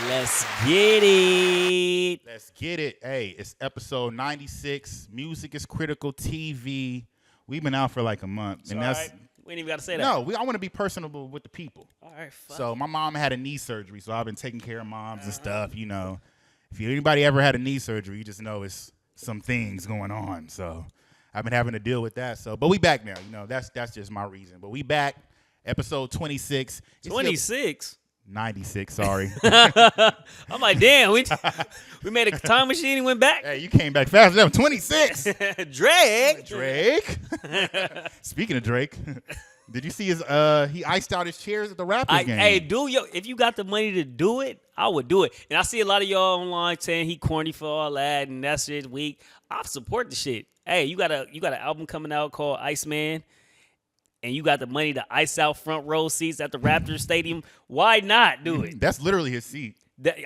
Let's get it. Let's get it. Hey, it's episode 96. Music is Critical TV. We've been out for like a month. And that's right. We ain't even got to say that. No, I want to be personable with the people. All right, fuck. So my mom had a knee surgery, so I've been taking care of moms and stuff, you know. If anybody ever had a knee surgery, you just know it's some things going on. So I've been having to deal with that. So, but we back now. You know, that's just my reason. But we back, episode 26. 26? 96, sorry. I'm like, damn, we made a time machine and went back. Hey, you came back fast enough. 26. Drake. Speaking of Drake, did you see his he iced out his chairs at the Raptors game? Hey, if you got the money to do it, I would do it. And I see a lot of y'all online saying he corny for all that and that shit's weak. I support the shit. Hey, you got an album coming out called Iceman. And you got the money to ice out front row seats at the Raptors Stadium, why not do it? That's literally his seat.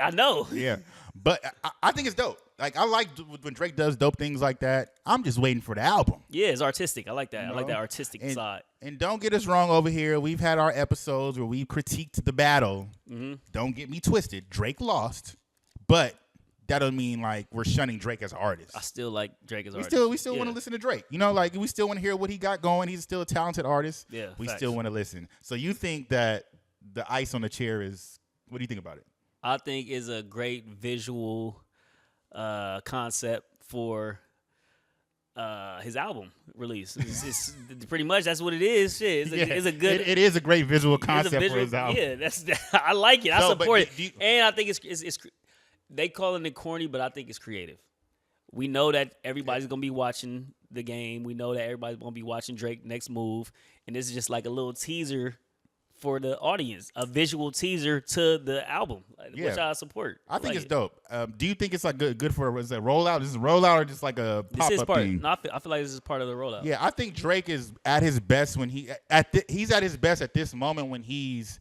I know. Yeah. But I think it's dope. Like, I like when Drake does dope things like that. I'm just waiting for the album. Yeah, it's artistic. I like that. You know? I like that artistic side. And don't get us wrong over here. We've had our episodes where we critiqued the battle. Mm-hmm. Don't get me twisted. Drake lost. But that don't mean like we're shunning Drake as an artist. I still like Drake as an artist. We still want to listen to Drake. You know, like we still want to hear what he got going. He's still a talented artist. Yeah, we facts. still want to listen. So you think that the ice on the chair is? What do you think about it? I think is a great visual concept for his album release. It's pretty much that's what it is. Shit, it's a good. It is a great visual concept for his album. Yeah, I like it. I support it, and I think it's. They calling it corny, but I think it's creative. We know that everybody's going to be watching the game. We know that everybody's going to be watching Drake's next move. And this is just like a little teaser for the audience, a visual teaser to the album, which I support. I think it's dope. Do you think it's like good for a rollout? Is it a rollout or just like a pop-up thing? No, I feel like this is part of the rollout. Yeah, I think Drake is at his best when he's at his best at this moment when he's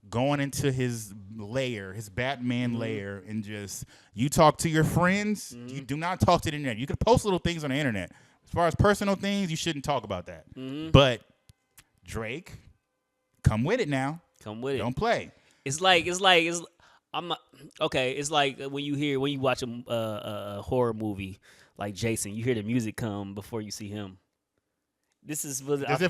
going into his lair, his Batman lair, and just you talk to your friends. You do not talk to the internet. You can post little things on the internet. As far as personal things, you shouldn't talk about that. But Drake, come with it now. Come with it. Don't play. It's I'm not okay. It's like when you watch a horror movie like Jason, you hear the music come before you see him. This is what I feel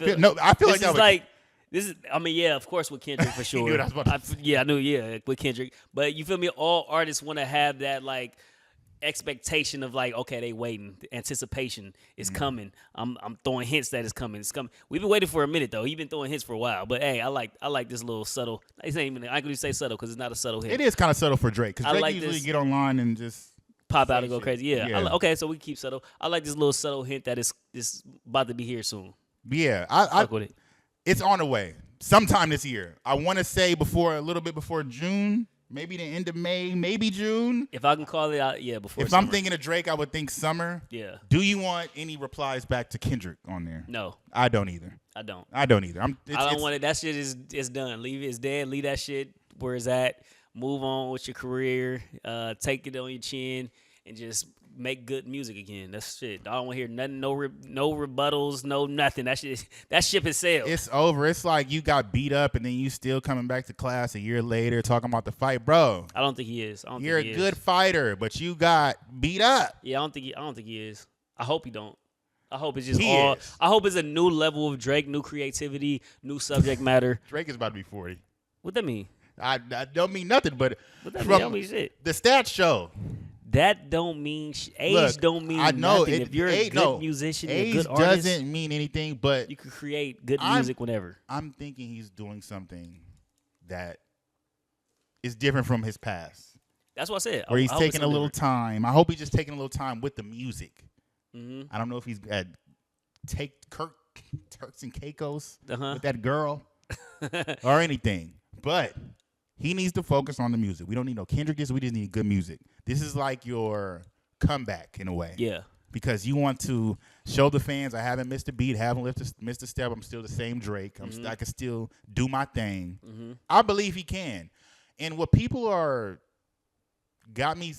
like that was like. This is, I mean, yeah, of course with Kendrick for sure. You knew what I was about to say. I knew, with Kendrick. But you feel me? All artists want to have that like expectation of like, okay, they waiting. The anticipation is coming. I'm throwing hints that it's coming. It's coming. We've been waiting for a minute though. He's been throwing hints for a while. But hey, I like this little subtle. It's not even. I could say subtle because it's not a subtle hint. It is kind of subtle for Drake because Drake like usually get online and just pop out and go crazy. Yeah. Yeah. Okay, so we keep subtle. I like this little subtle hint that it's about to be here soon. Yeah, Fuck with it. It's on the way. Sometime this year. I want to say a little bit before June, maybe the end of May, maybe June. If I can call it out, yeah, before If summer. I'm thinking of Drake, I would think summer. Yeah. Do you want any replies back to Kendrick on there? No. I don't either. I don't. I don't either. I don't want it. That shit is done. Leave it. It's dead. Leave that shit where it's at. Move on with your career. Take it on your chin and just make good music again. That's shit. I don't want to hear nothing. No rebuttals. No nothing. That ship has sailed. It's over. It's like you got beat up and then you still coming back to class a year later talking about the fight, bro. I don't think he is. You're a good fighter, but you got beat up. Yeah, I don't think he is. I hope he don't. I hope it's just I hope it's a new level of Drake, new creativity, new subject matter. Drake is about to be 40. What that mean? I don't mean nothing, but that don't mean shit. The stats show. That don't mean age. Don't mean nothing. If you're a good musician, a good artist, doesn't mean anything. But you can create good music whenever. I'm thinking he's doing something that is different from his past. That's what I said. Where he's taking a little time. I hope he's just taking a little time with the music. I don't know if he's at Turks and Caicos with that girl or anything, but he needs to focus on the music. We don't need no Kendrick. We just need good music. This is like your comeback in a way. Yeah. Because you want to show the fans I haven't missed a beat, haven't missed a step. I'm still the same Drake. I can still do my thing. I believe he can. And what people got me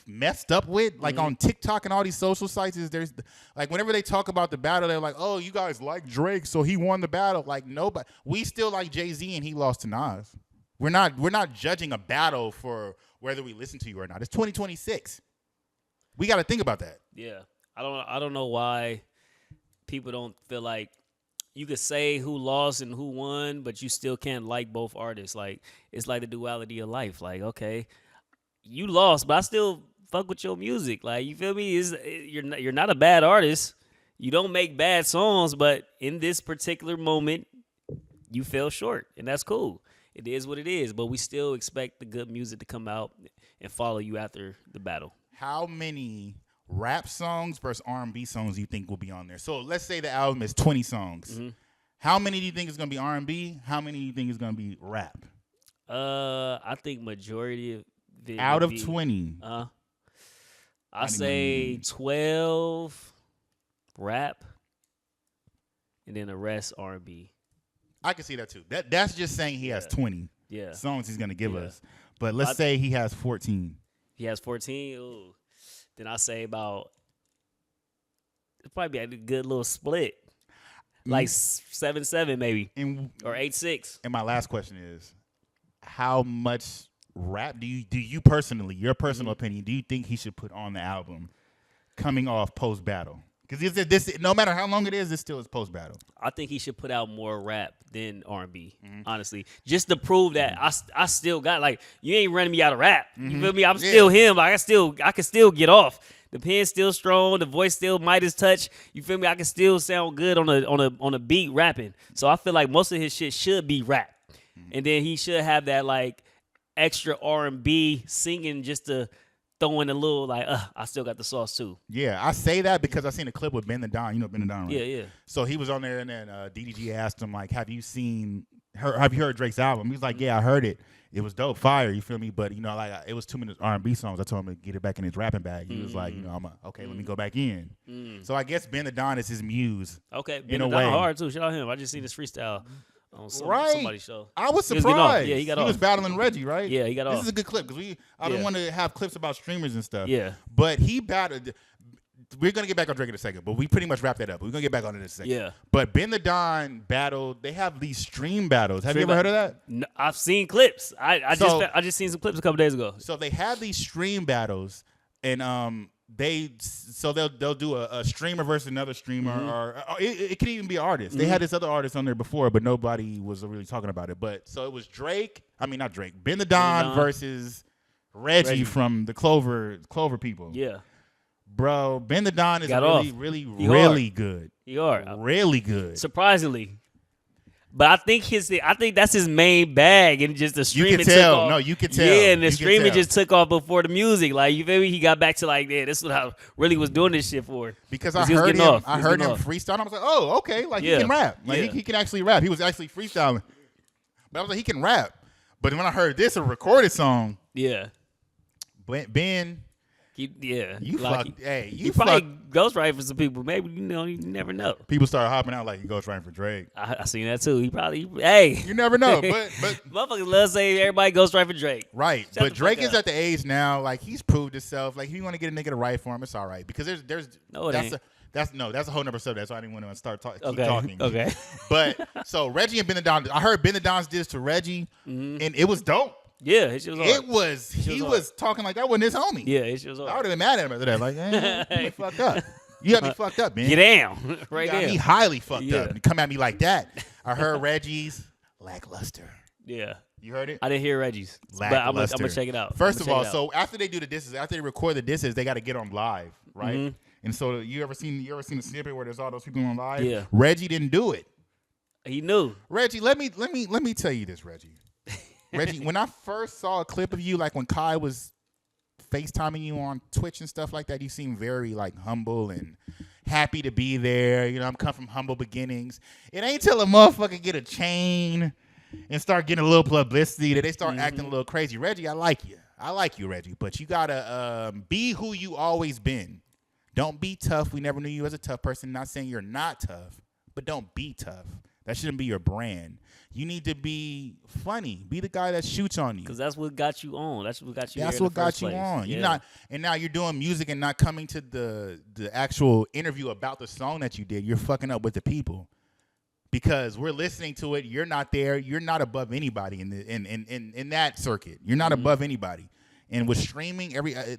messed up with, like on TikTok and all these social sites, is there's like whenever they talk about the battle, they're like, oh, you guys like Drake, so he won the battle. Like nobody. We still like Jay-Z and he lost to Nas. We're not judging a battle for whether we listen to you or not. It's 2026. We got to think about that. Yeah. I don't know why people don't feel like you could say who lost and who won, but you still can't like both artists. Like, it's like the duality of life. Like, okay, you lost, but I still fuck with your music. Like, you feel me? You're not a bad artist. You don't make bad songs, but in this particular moment, you fell short, and that's cool. It is what it is, but we still expect the good music to come out and follow you after the battle. How many rap songs versus R&B songs do you think will be on there? So let's say the album is 20 songs. Mm-hmm. How many do you think is going to be R&B? How many do you think is going to be rap? I think majority of it out of 20. I say 12 rap, and then the rest R&B. I can see that too. That's just saying he has 20 songs he's going to give us. But let's say he has 14. He has 14? Ooh. Then I say about, it'd probably be a good little split. Like 7-7 maybe, or 8-6. And my last question is, how much rap do you personally, your personal opinion, do you think he should put on the album coming off post-battle? Because this, no matter how long it is still is post-battle. I think he should put out more rap than R&B, honestly. Just to prove that I still got, like, you ain't running me out of rap. You feel me? I'm still him. Like, I can still get off. The pen's still strong. The voice still Midas touch. You feel me? I can still sound good on a beat rapping. So I feel like most of his shit should be rap. And then he should have that, like, extra R&B singing just to throw in a little, like, I still got the sauce too. Yeah, I say that because I seen a clip with Ben the Don. You know Ben the Don, right? Yeah. So he was on there, and then DDG asked him, like, have you heard Drake's album? He was like, yeah, I heard it. It was dope, fire, you feel me? But, you know, like, it was too many R&B songs. I told him to get it back in his rapping bag. He was like, you know, let me go back in. So I guess Ben the Don is his muse. Okay, Ben the Don hard too. Shout out him. I just seen his freestyle on somebody's show. I was surprised. He got off. He was battling Reggie, right? Yeah, he got off. This is a good clip because I don't want to have clips about streamers and stuff. Yeah. But he battled. We're going to get back on Drake in a second, but we pretty much wrapped that up. We're going to get back on it in a second. Yeah. But Ben the Don battled, they have these stream battles. Have you ever heard of that? No, I've seen clips. I just seen some clips a couple days ago. So they have these stream battles, and they'll do a streamer versus another streamer, or it could even be an artist. They had this other artist on there before, but nobody was really talking about it. But so it was Ben the Don versus Reggie from the Clover people. Yeah. Bro, Ben the Don is really good. You are really good. Surprisingly. But I think that's his main bag, and just the streaming took off. No, you can tell. Yeah, and the streaming just took off before the music. Like, you feel me? He got back to, like, yeah, this is what I really was doing this shit for. Because I heard him freestyle. I was like, oh, okay, like he can rap. Like he can actually rap. He was actually freestyling. But I was like, he can rap. But when I heard this, a recorded song. Yeah. Ben. You probably ghostwrite for some people. Maybe, you never know. People start hopping out like he ghostwriting for Drake. I seen that too. You never know. But motherfuckers love saying everybody ghostwrite for Drake. Right. But Drake is at the age now, like, he's proved himself. Like, if you want to get a nigga to write for him, it's all right. Because there's that's a whole nother subject. So I didn't want to start keep talking. Okay. But so Reggie and Ben the Don, I heard Ben the Don's did this to Reggie, and it was dope. Yeah, he was talking like that wasn't his homie. Yeah, it was hard. I would have been mad at him after that. Like, you me fucked up. You got me fucked up, man. Get down. Right there. You got me highly fucked up. And come at me like that. I heard Reggie's lackluster. Yeah. You heard it? I didn't hear Reggie's. But I'm going to check it out. First of all, so after they do the disses, after they record the disses, they got to get on live, right? Mm-hmm. And so you ever seen the snippet where there's all those people on live? Yeah. Reggie didn't do it. He knew. Reggie, let me tell you this, Reggie. Reggie, when I first saw a clip of you, like when Kai was FaceTiming you on Twitch and stuff like that, you seemed very, like, humble and happy to be there. You know, I'm come from humble beginnings. It ain't till a motherfucker get a chain and start getting a little publicity that they start acting a little crazy. Reggie, I like you, Reggie, but you gotta be who you always been. Don't be tough. We never knew you as a tough person. Not saying you're not tough, but don't be tough. That shouldn't be your brand. You need to be funny. Be the guy that shoots on you. Because that's what got you on. That's what got you That's what got you on. Yeah. You're not, and now you're doing music and not coming to the actual interview about the song that you did. You're fucking up with the people. because we're listening to it. You're not there. You're not above anybody in that circuit. You're not above anybody. And with streaming,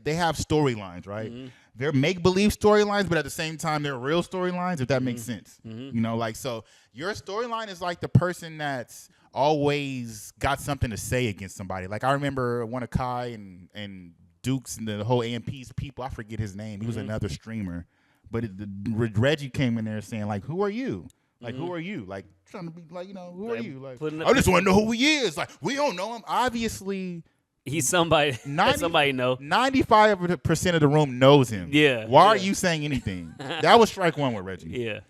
they have storylines, right? They're make-believe storylines, but at the same time, they're real storylines, if that makes sense. You know, like, so your storyline is like the person that's always got something to say against somebody. Like, I remember one of Kai and Dukes and the whole AMP's people, I forget his name. He was another streamer. But Reggie came in there saying, like, who are you? Like, who are you? Like, trying to be like, you know, who are you? Like, I just want to know who he is. Like, we don't know him. Obviously, he's somebody that somebody know. 95% of the room knows him. Yeah. Why are you saying anything? That was strike one with Reggie. Yeah.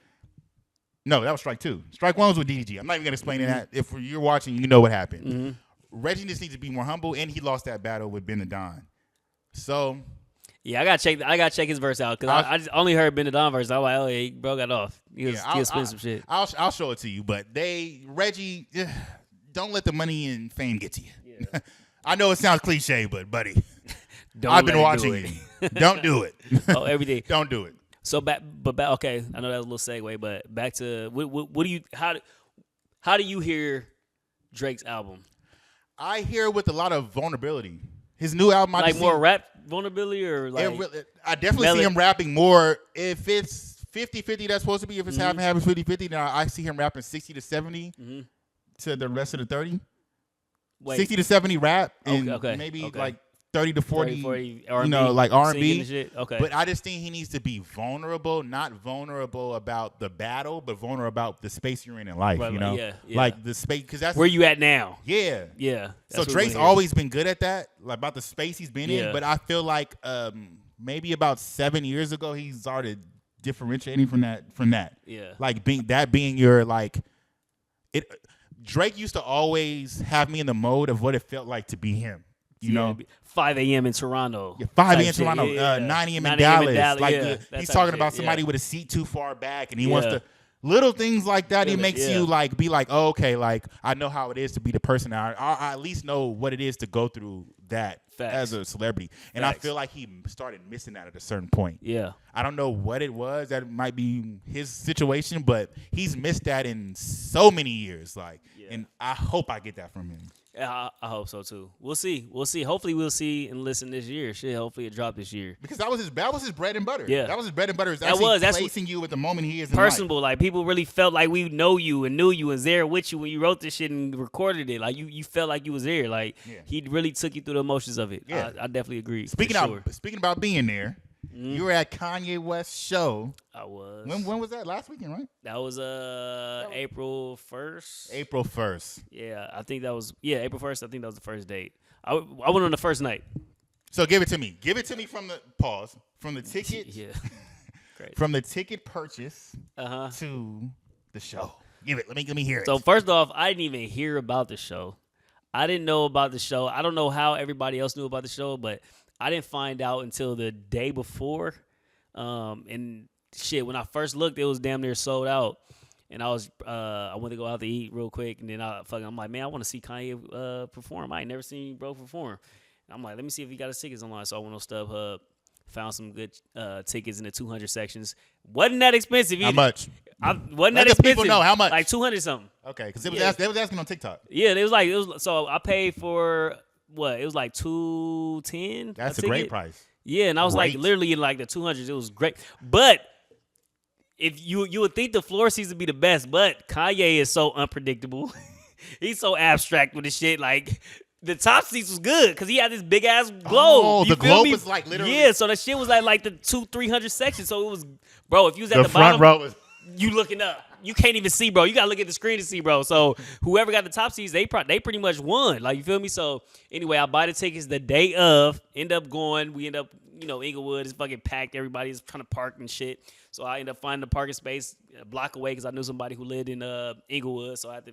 No, that was strike two. Strike one was with DDG. I'm not even going to explain that. If you're watching, you know what happened. Reggie just needs to be more humble, and he lost that battle with Ben the Don. So, yeah, I gotta check his verse out because I just only heard Ben the Don verse. I was like, oh yeah, bro got off. He was spinning some shit. I'll show it to you, but Reggie, don't let the money and fame get to you. Yeah. I know it sounds cliche, but buddy, I've been watching you. Don't do it. Oh, every day. Don't do it. So back. Okay, I know that was a little segue, but back to what do you how do you hear Drake's album? I hear it with a lot of vulnerability. His new album, like more rap vulnerability, or like I definitely see him rapping more. If it's 50-50, that's supposed to be. If it's half and half, it's 50-50. Now I see him rapping 60 to 70 to the rest of the 30. 60 to 70 rap, and maybe like 30 to 40, 40 R&B, you know, like R&B. Okay. But I just think he needs to be vulnerable, not vulnerable about the battle, but vulnerable about the space you're in life, you know? Yeah. Like the space, because that's where you at now. Yeah. Yeah. So Drake's always been good at that, like about the space he's been in. But I feel like maybe about 7 years ago, he started differentiating from that. Yeah. Like being your like it. Drake used to always have me in the mode of what it felt like to be him. You know, 5 a.m. in Toronto. Yeah, 5 a.m. in Toronto, 9 a.m. in Dallas. Like he's talking about somebody with a seat too far back, and he wants to little things like that. He makes you like be like, oh, okay, like I know how it is to be the person. I at least know what it is to go through that as a celebrity. And I feel like he started missing that at a certain point. Yeah, I don't know what it was. That might be his situation, but he's missed that in so many years. Like, and I hope I get that from him. Yeah, I hope so too. We'll see. Hopefully, we'll see and listen this year. Shit, hopefully it dropped this year. Because that was his bread and butter. Yeah, that was his bread and butter. That's placing you at the moment he is in personable. life. Like people really felt like we know you and knew you and was there with you when you wrote this shit and recorded it. Like you felt like you was there. Like he really took you through the emotions of it. Yeah, I definitely agree. Speaking about being there. You were at Kanye West's show. I was. When was that? Last weekend, right? That was April 1st. April 1st. Yeah, I think that was April 1st. I think that was the first date. I went on the first night. So give it to me. Give it to me from the ticket. Yeah. Great. From the ticket purchase to the show. Give it. Let me hear it. So first off, I didn't even hear about the show. I didn't know about the show. I don't know how everybody else knew about the show, but I didn't find out until the day before. And shit, when I first looked, it was damn near sold out. And I went to go out to eat real quick, and then I'm like, man, I want to see Kanye perform. I ain't never seen bro perform. And I'm like, let me see if he got his tickets online. So I went on StubHub, found some good tickets in the 200 sections. Wasn't that expensive either. How much? Wasn't that expensive. People know how much. Like 200 something. Okay, because they was asking on TikTok. Yeah, it was. So I paid for. What? It was like $210. That's a great price. Yeah, and I was like literally in like the 200s. It was great. But if you would think the floor seats would be the best, but Kanye is so unpredictable. He's so abstract with the shit. Like the top seats was good because he had this big ass globe. Oh, the globe was like literally. Yeah, so that shit was like the 200-300 sections. So it was, bro. If you was at the front bottom, row was. You looking up. You can't even see, bro. You gotta look at the screen to see, bro. So whoever got the top seats, they pretty much won. Like, you feel me? So anyway, I buy the tickets the day of. End up going. We end up, Inglewood is fucking packed. Everybody's trying to park and shit. So I end up finding a parking space a block away because I knew somebody who lived in Inglewood. So I had to.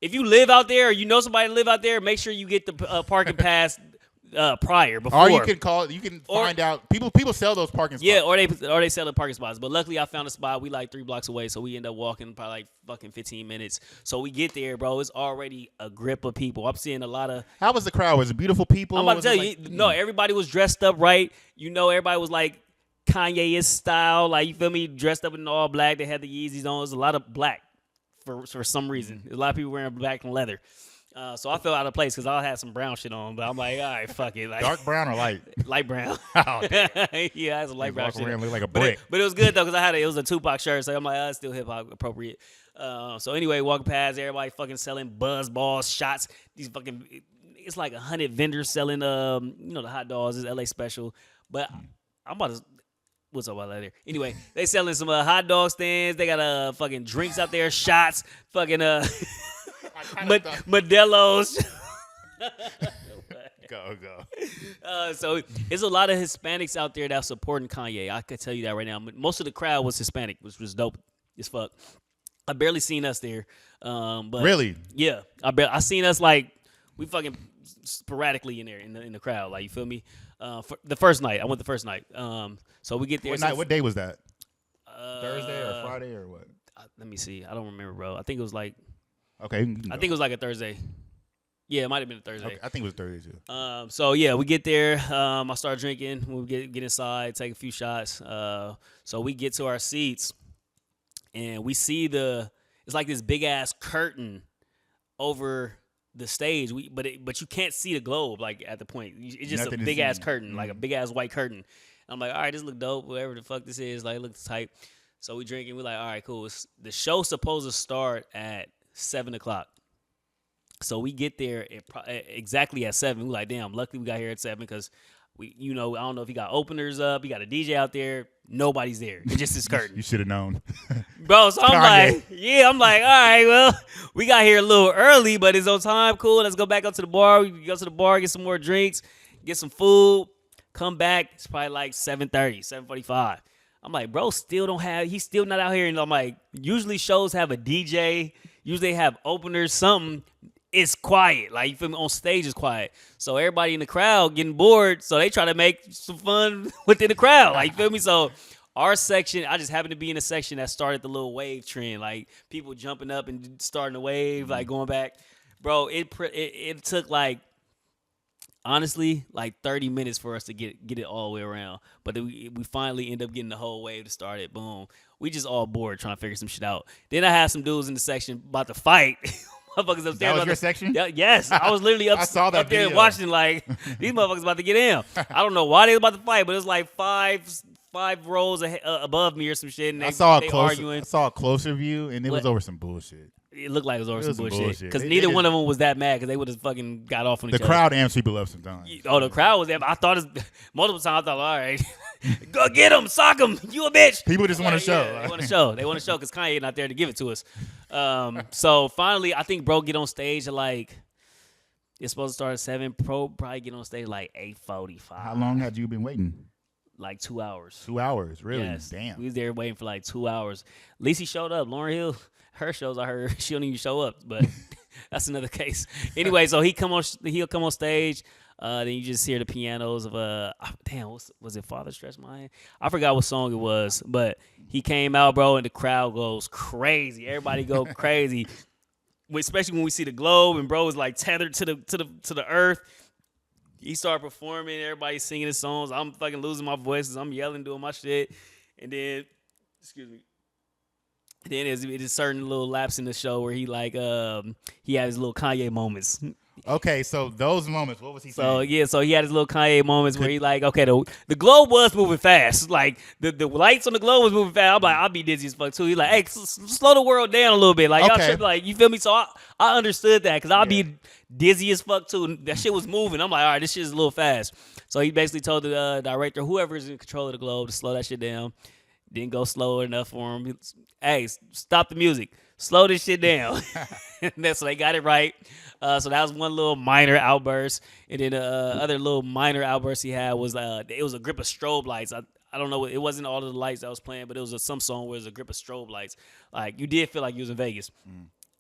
If you live out there or you know somebody live out there, make sure you get the parking pass. Prior before, or you can find out people sell those parking spots. Yeah, or they sell the parking spots. But luckily, I found a spot. We like 3 blocks away, so we end up walking probably like fucking 15 minutes. So we get there, bro. It's already a grip of people. I'm seeing a lot of. How was the crowd? Was it beautiful people? I'm about to tell you, no. Everybody was dressed up right. Everybody was like Kanye-ish style. Like, you feel me? Dressed up in all black. They had the Yeezys on. It was a lot of black. for some reason. A lot of people wearing black and leather. So I felt out of place because I had some brown shit on, but I'm like, all right, fuck it. Like, dark brown or light? Light brown. Oh, yeah, I had some light brown shit. Look like a brick. But it was good though because it was a Tupac shirt, so I'm like, it's still hip hop appropriate. So anyway, walking past, everybody fucking selling buzz balls, shots. These fucking, it's like 100 vendors selling, the hot dogs. It's LA special, but I'm about to. What's up about later? Anyway, they selling some hot dog stands. They got fucking drinks out there, shots, fucking Modelo's. Go. So there's a lot of Hispanics out there that's supporting Kanye. I could tell you that right now. Most of the crowd was Hispanic, which was dope as fuck. I barely seen us there. But really? Yeah, I seen us like we fucking sporadically in there in the crowd. Like, you feel me? For the first night, I went the first night. So we get there. What day was that? Thursday or Friday or what? Let me see. I don't remember, bro. I think it was like. Okay. I think it was like a Thursday. Yeah, it might have been a Thursday. Okay, I think it was Thursday too. So yeah, we get there. I start drinking. We get inside, take a few shots. So we get to our seats, and we see it's like this big ass curtain over the stage. But you can't see the globe like at the point. It's just nothing, a big ass curtain, like a big ass white curtain. I'm like, all right, this look dope. Whatever the fuck this is, like, it looks tight. So we drinking. We're like, all right, cool. The show's supposed to start at 7:00. So we get there exactly at 7. We're like, damn, luckily we got here at 7 because I don't know if he got openers up. He got a DJ out there. Nobody's there. It's just this curtain. You should have known. Bro, so I'm like, all right, well, we got here a little early, but it's on time. Cool. Let's go back up to the bar. We go to the bar, get some more drinks, get some food, come back. It's probably like 7:30, 7:45. I'm like, bro, he's still not out here. And I'm like, usually shows have a DJ. Usually they have openers, something. It's quiet. Like, you feel me? On stage it's quiet. So everybody in the crowd getting bored. So they try to make some fun within the crowd. Like, you feel me? So our section, I just happened to be in a section that started the little wave trend. Like, people jumping up and starting a wave, like going back. Bro, it took like, honestly, like 30 minutes for us to get it all the way around. But then we finally end up getting the whole wave to start it. Boom. We just all bored trying to figure some shit out. Then I had some dudes in the section about to fight. Motherfuckers upstairs. That was your section? Yes. I was literally up, I saw that up there video. watching, like, these motherfuckers about to get in. I don't know why they was about to fight, but it was like five rows above me or some shit. And they arguing. I saw a closer view, and it was over some bullshit. It looked like it was over some bullshit. Because neither one of them was that mad because they would have fucking got off on each other. The crowd amps people up sometimes. Oh, the crowd was there. I thought multiple times. I thought, all right, go get him, sock him. You a bitch. People just want to show. Yeah, they want to show. They want to show because Kanye not there to give it to us. So finally, I think bro get on stage at like, it's supposed to start at 7. Pro probably get on stage like 8:45. How long had you been waiting? Like 2 hours. 2 hours, really? Yes. Damn. We was there waiting for like 2 hours. At least he showed up. Lauryn Hill, her shows, I heard she don't even show up, but that's another case. Anyway, so he'll come on stage. Then you just hear the pianos of was it Father Stretch My Hand? I forgot what song it was, but he came out, bro, and the crowd goes crazy. Everybody go crazy, especially when we see the globe and bro is like tethered to the earth. He started performing, everybody singing his songs. I'm fucking losing my voices. I'm yelling, doing my shit, and then, excuse me. Then there's certain little laps in the show where he he had his little Kanye moments. Okay, so those moments, what was he saying? So he had his little Kanye moments where he okay, the globe was moving fast. Like, the lights on the globe was moving fast. I'm like, I'll be dizzy as fuck too. He's like, hey, slow the world down a little bit. Like, y'all trip, like, you feel me? So I understood that because I'll be dizzy as fuck too. That shit was moving. I'm like, all right, this shit is a little fast. So he basically told the director, whoever's in control of the globe, to slow that shit down. Didn't go slow enough for him. Hey, stop the music. Slow this shit down. So they got it right. So that was one little minor outburst. And then other little minor outburst he had was it was a grip of strobe lights. I don't know. It wasn't all of the lights that was playing, but it was some song where it was a grip of strobe lights. Like, you did feel like you was in Vegas.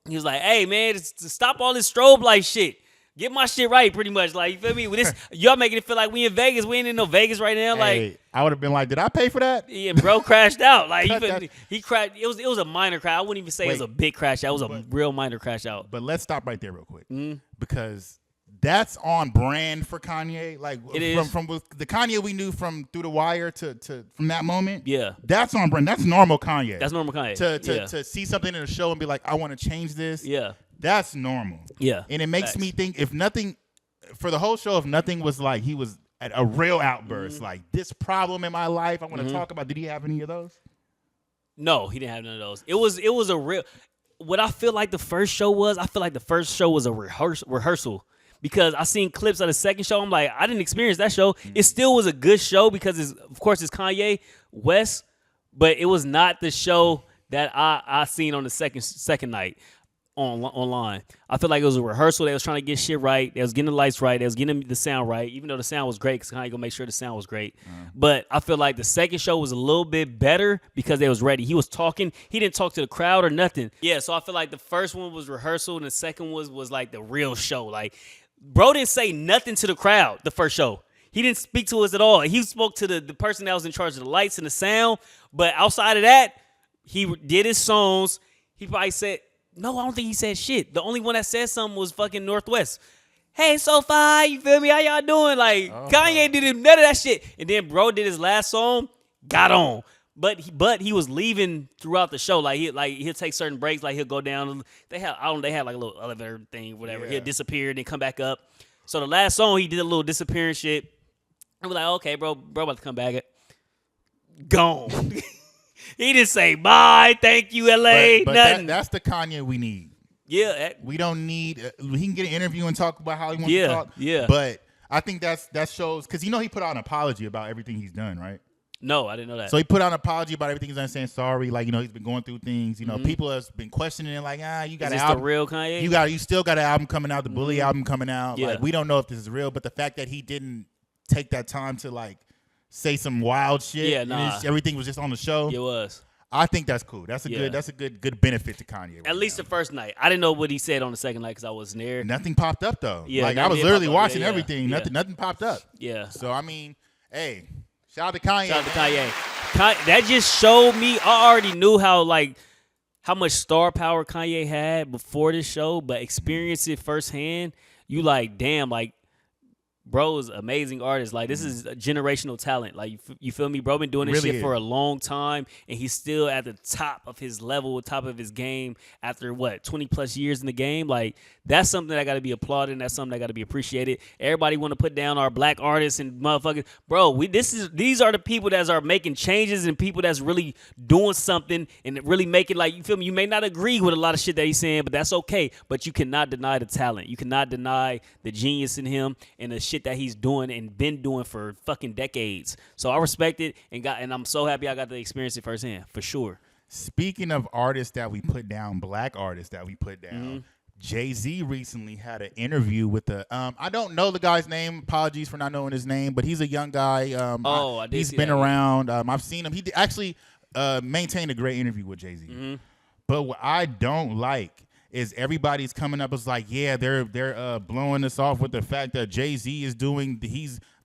He was like, hey, man, stop all this strobe light shit. Get my shit right, pretty much. Like, you feel me? With this, y'all making it feel like we in Vegas. We ain't in no Vegas right now. Hey, like, I would have been like, did I pay for that? Yeah, bro crashed out. Like, he crashed. It was a minor crash. I wouldn't even say it was a big crash out. It was a real minor crash out. But let's stop right there real quick. Because that's on brand for Kanye. Like from the Kanye we knew from Through the Wire to from that moment. Yeah, that's on brand. That's normal Kanye. That's normal Kanye. To see something in a show and be like, I want to change this. Yeah, that's normal. Yeah, and it makes me think if nothing for the whole show, if nothing was like he was at a real outburst, like this problem in my life, I want to talk about. Did he have any of those? No, he didn't have none of those. It was a real. What I feel like the first show was, I feel like the first show was a rehearsal. Because I seen clips of the second show, I'm like, I didn't experience that show. It still was a good show because, of course, it's Kanye West, but it was not the show that I seen on the second night online. I feel like it was a rehearsal. They was trying to get shit right. They was getting the lights right. They was getting the sound right, even though the sound was great because Kanye gonna make sure the sound was great. But I feel like the second show was a little bit better because they was ready. He was talking. He didn't talk to the crowd or nothing. Yeah, so I feel like the first one was rehearsal and the second was like the real show. Like, bro didn't say nothing to the crowd the first show. He didn't speak to us at all. He spoke to the person that was in charge of the lights and the sound. But outside of that, he did his songs. He probably said, no, I don't think he said shit. The only one that said something was fucking Northwest. Hey, SoFi, you feel me? How y'all doing? Like, Kanye didn't none of that shit. And then bro did his last song, got on. But he was leaving throughout the show. Like he'll take certain breaks. Like he'll go down. They had like a little elevator thing, whatever. Yeah. He'll disappear and then come back up. So the last song he did a little disappearing shit. I was like, okay, bro about to come back. Gone. He didn't say bye, thank you, LA, but nothing. That's the Kanye we need. Yeah, we don't need. He can get an interview and talk about how he wants to talk. Yeah, but I think that shows because he put out an apology about everything he's done, right? No, I didn't know that. So he put out an apology about everything he's done, saying sorry. Like he's been going through things. People have been questioning it, like you got is an this the real Kanye? You still got an album coming out, the Bully album coming out. Yeah. Like we don't know if this is real, but the fact that he didn't take that time to like say some wild shit, and everything was just on the show. It was. I think that's cool. That's a good benefit to Kanye. Right At least the first night. I didn't know what he said on the second night because I wasn't there. Nothing popped up though. Yeah, like I was literally watching everything. Yeah. Nothing popped up. Yeah. So I mean, hey, shout out to Kanye. Shout out to Kanye. That just showed me. I already knew how much star power Kanye had before this show, but experience it firsthand. You like, damn, like. Bro is an amazing artist. Like, this is a generational talent. Like, you feel me? Bro been doing this shit for a long time, and he's still at the top of his level, top of his game after, 20-plus years in the game? Like, that's something that got to be applauded, and that's something that got to be appreciated. Everybody want to put down our black artists and motherfuckers. Bro, these are the people that are making changes and people that's really doing something and really making, like, you feel me? You may not agree with a lot of shit that he's saying, but that's okay. But you cannot deny the talent. You cannot deny the genius in him and the shit that he's doing and been doing for fucking decades. So I respect it and I'm so happy I got to experience it firsthand, for sure. Speaking of artists that we put down, black artists that we put down, Jay-Z recently had an interview with I don't know the guy's name. Apologies for not knowing his name, but he's a young guy. He's been around. I've seen him. He actually maintained a great interview with Jay-Z. But what I don't like is everybody's coming up as like, yeah, they're blowing us off with the fact that Jay-Z is doing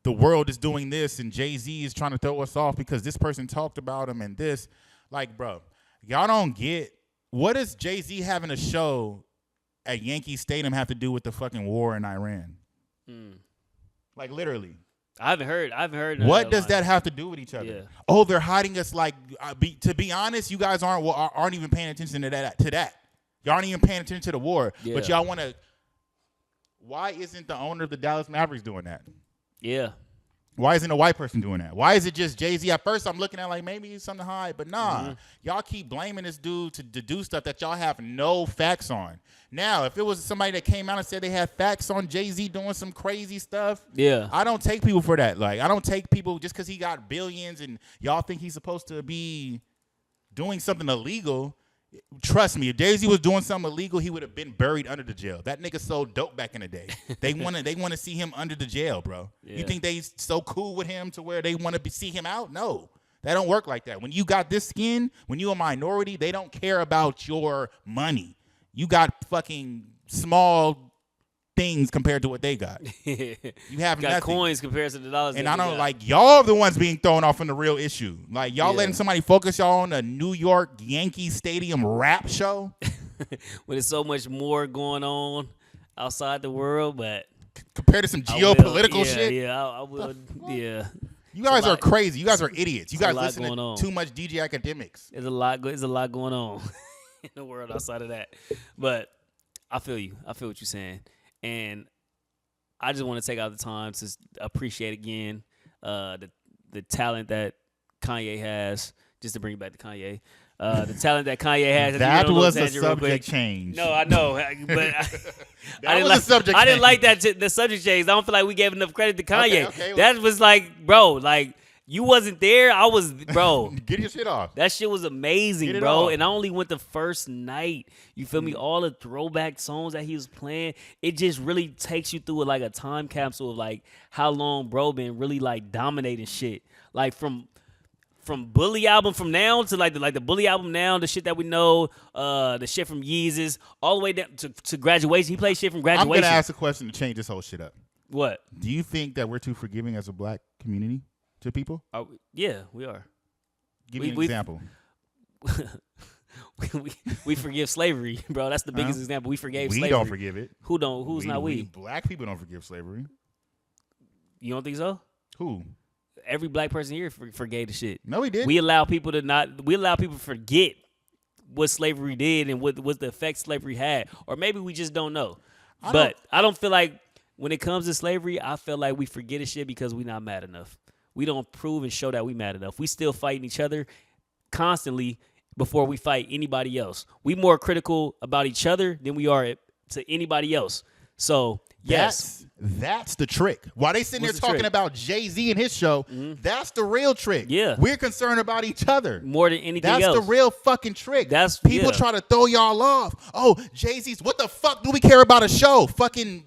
the world is doing this and Jay-Z is trying to throw us off because this person talked about him and this. Like, bro, y'all don't get what does Jay-Z having a show at Yankee Stadium have to do with the fucking war in Iran? Like literally. I haven't heard. What does that have to do with each other? Yeah. Oh, they're hiding us. Like, to be honest, you guys aren't even paying attention to that. Y'all aren't even paying attention to the war, but y'all want to. Why isn't the owner of the Dallas Mavericks doing that? Yeah. Why isn't a white person doing that? Why is it just Jay-Z? At first, I'm looking at like maybe it's something to hide, but nah. Y'all keep blaming this dude to do stuff that y'all have no facts on. Now, if it was somebody that came out and said they had facts on Jay-Z doing some crazy stuff, I don't take people for that. Like, I don't take people just because he got billions and y'all think he's supposed to be doing something illegal. Trust me, if Jay-Z was doing something illegal, he would have been buried under the jail. That nigga sold dope back in the day. They want to see him under the jail, bro. Yeah. You think they so cool with him to where they want to see him out? No, that don't work like that. When you got this skin, when you a minority, they don't care about your money. You got fucking small things compared to what they got. You have got nothing. Coins compared to the dollars. And I don't like y'all the ones being thrown off in the real issue. Like y'all letting somebody focus y'all on a New York Yankee Stadium rap show. When there's so much more going on outside the world, but compared to some geopolitical shit. Yeah, I would. Yeah. You guys are crazy. You guys are idiots. You guys listen to too much DJ Academics. There's a lot going on in the world outside of that. But I feel you. I feel what you're saying. And I just want to take out the time to appreciate again the talent that Kanye has. Just to bring it back to Kanye. The talent that Kanye has. That was a subject change. No, I know, but I didn't like that. The subject change. I don't feel like we gave enough credit to Kanye. Okay. That was like, bro, like you wasn't there. I was, bro. Get your shit off. That shit was amazing, bro. And I only went the first night. You feel me? All the throwback songs that he was playing, it just really takes you through like a time capsule of like how long bro been really like dominating shit. Like from Bully album from now to like the Bully album now, the shit that we know, the shit from Yeezus, all the way down to Graduation. He played shit from Graduation. I'm gonna ask a question to change this whole shit up. What? Do you think that we're too forgiving as a black community to people? Yeah, we are. Give me an example. we forgive slavery, bro. That's the biggest example. We forgave slavery. We don't forgive it. Who don't? Who's not we? Black people don't forgive slavery. You don't think so? Who? Every black person here forgave the shit. No, we didn't. We allow people to forget what slavery did and what the effect slavery had. Or maybe we just don't know. I don't feel like when it comes to slavery, I feel like we forget the shit because we're not mad enough. We don't prove and show that we mad enough. We still fighting each other constantly before we fight anybody else. We more critical about each other than we are to anybody else. So yes, that's the trick. While they sitting there talking about Jay-Z and his show, that's the real trick. Yeah, we're concerned about each other more than anything else. That's the real fucking trick. That's people try to throw y'all off. Oh, Jay-Z's. What the fuck do we care about a show? Fucking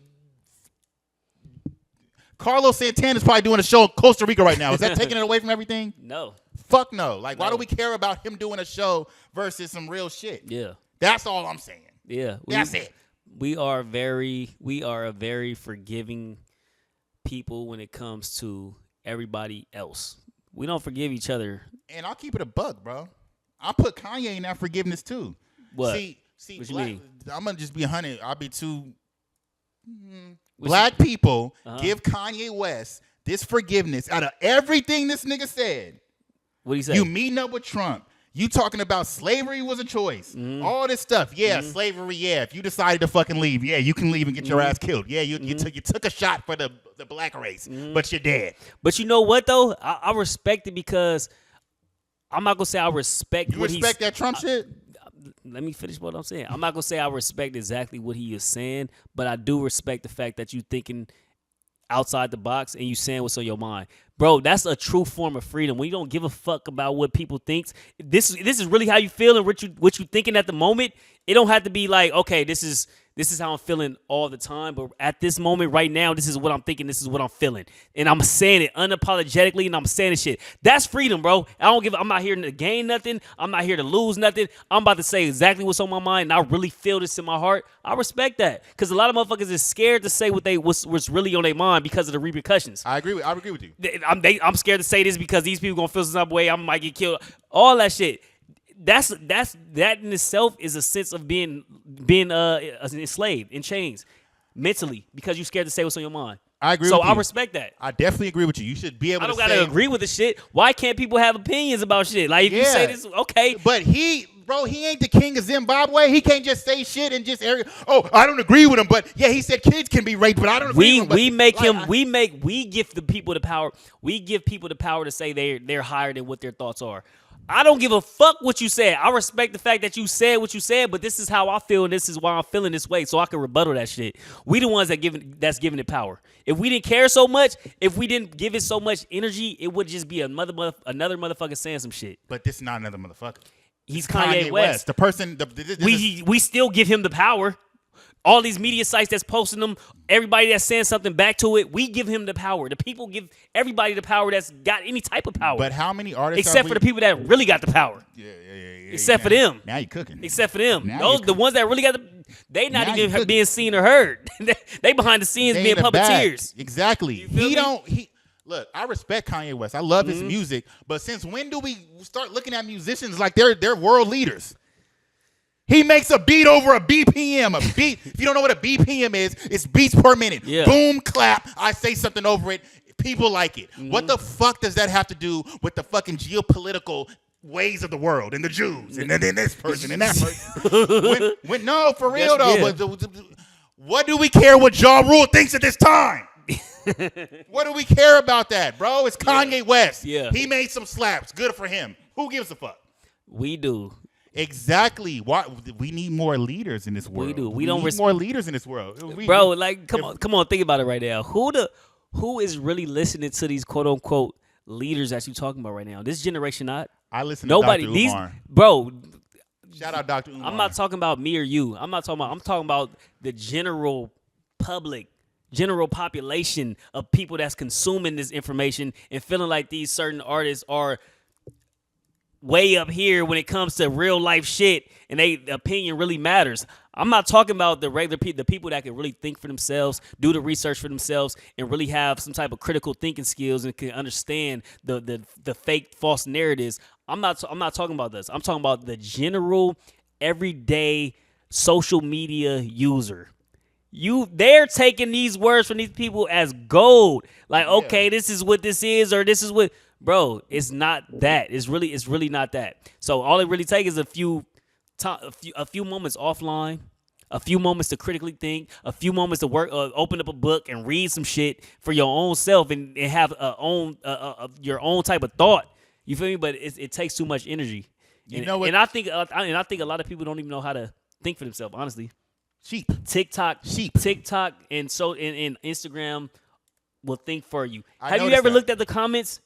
Carlos Santana's probably doing a show in Costa Rica right now. Is that taking it away from everything? No. Fuck no. Like, why do we care about him doing a show versus some real shit? Yeah. That's all I'm saying. Yeah. That's it. We are a very forgiving people when it comes to everybody else. We don't forgive each other. And I'll keep it a buck, bro. I'll put Kanye in that forgiveness too. What? See, what you mean? I'm gonna just be 100. I'll be too. Black people give Kanye West this forgiveness out of everything this nigga said. What do you say? You meeting up with Trump. You talking about slavery was a choice. All this stuff. Yeah, slavery, yeah. If you decided to fucking leave, yeah, you can leave and get your ass killed. Yeah, you took a shot for the black race, but you're dead. But you know what, though? I respect it because I'm not going to say I respect what he... You respect that Trump shit? Let me finish what I'm saying. I'm not going to say I respect exactly what he is saying, but I do respect the fact that you thinking outside the box and you saying what's on your mind. Bro, that's a true form of freedom. When you don't give a fuck about what people think, this is really how you feel and what you thinking at the moment. It don't have to be like, okay, this is how I'm feeling all the time, but at this moment right now, this is what I'm thinking, this is what I'm feeling. And I'm saying it unapologetically and I'm saying this shit. That's freedom, bro. I'm not here to gain nothing. I'm not here to lose nothing. I'm about to say exactly what's on my mind and I really feel this in my heart. I respect that. Because a lot of motherfuckers is scared to say what's really on their mind because of the repercussions. I agree with you. I'm scared to say this because these people gonna feel some type of way. I might get killed. All that shit. That in itself is a sense of being enslaved in chains mentally because you're scared to say what's on your mind. I agree. So I respect that. I definitely agree with you. You should be able. I don't gotta agree with the shit. Why can't people have opinions about shit? Like if you say this, okay. But he ain't the king of Zimbabwe. He can't just say shit and just I don't agree with him. But yeah, he said kids can be raped, but I don't agree with him. We give the people the power. We give people the power to say they're higher than what their thoughts are. I don't give a fuck what you said. I respect the fact that you said what you said, but this is how I feel and this is why I'm feeling this way, so I can rebuttal that shit. We the ones that's giving it power. If we didn't care so much, if we didn't give it so much energy, it would just be another motherfucker saying some shit. But this is not another motherfucker. He's Kanye West. The person. We still give him the power. All these media sites that's posting them, everybody that's saying something back to it, we give him the power. The people give everybody the power that's got any type of power. But how many artists? Except for the people that really got the power. Yeah. Except for them. Now you cooking. Except for them. The ones that really got they not even being seen or heard. They behind the scenes being puppeteers. Exactly. Look, I respect Kanye West. I love his music. But since when do we start looking at musicians like they're world leaders? He makes a beat over a BPM. A beat. If you don't know what a BPM is, it's beats per minute. Yeah. Boom, clap. I say something over it. People like it. Mm-hmm. What the fuck does that have to do with the fucking geopolitical ways of the world and the Jews and then this person and that person? No, for real though. Yeah. But what do we care what Ja Rule thinks at this time? What do we care about that, bro? It's Kanye West. Yeah. He made some slaps. Good for him. Who gives a fuck? We do. Exactly. Why we need more leaders in this world. We do. We don't need more leaders in this world. Bro, like come on, think about it right now. Who is really listening to these quote unquote leaders that you talking about right now? This generation not. I listen to Dr. Umar. Bro. Shout out Dr. Umar. I'm not talking about me or you. I'm talking about the general public, general population of people that's consuming this information and feeling like these certain artists are way up here when it comes to real life shit and their opinion really matters. I'm not talking about the regular people, the people that can really think for themselves, do the research for themselves, and really have some type of critical thinking skills and can understand the fake, false narratives. I'm not talking about this. I'm talking about the general, everyday social media user. They're taking these words from these people as gold. Like, okay, this is what this is, or this is what. Bro, it's not that. It's really not that. So all it really takes is a few moments offline, a few moments to critically think, a few moments to work, open up a book and read some shit for your own self and have your own type of thought. You feel me? But it takes too much energy. You know what? And I think a lot of people don't even know how to think for themselves. Honestly, sheep. TikTok and Instagram will think for you. Have you ever looked at the comments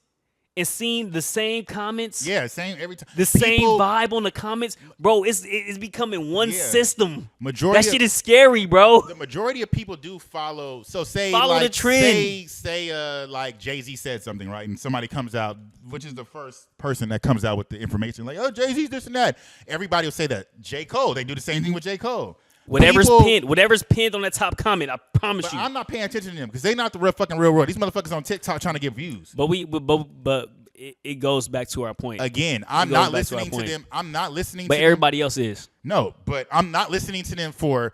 and seen the same comments? Yeah, same every time. The same vibe on the comments, bro. It's becoming one system. That shit is scary, bro. The majority of people do follow. So follow the trend. Say like Jay-Z said something, right? And somebody comes out, which is the first person that comes out with the information, like, oh, Jay-Z's this and that. Everybody will say that. J. Cole, they do the same thing with J. Cole. Whatever's pinned on that top comment, I promise you. I'm not paying attention to them because they're not the real world. These motherfuckers on TikTok trying to get views. But it goes back to our point. Again, I'm not listening to them. I'm not listening to them. But everybody else is. No, but I'm not listening to them for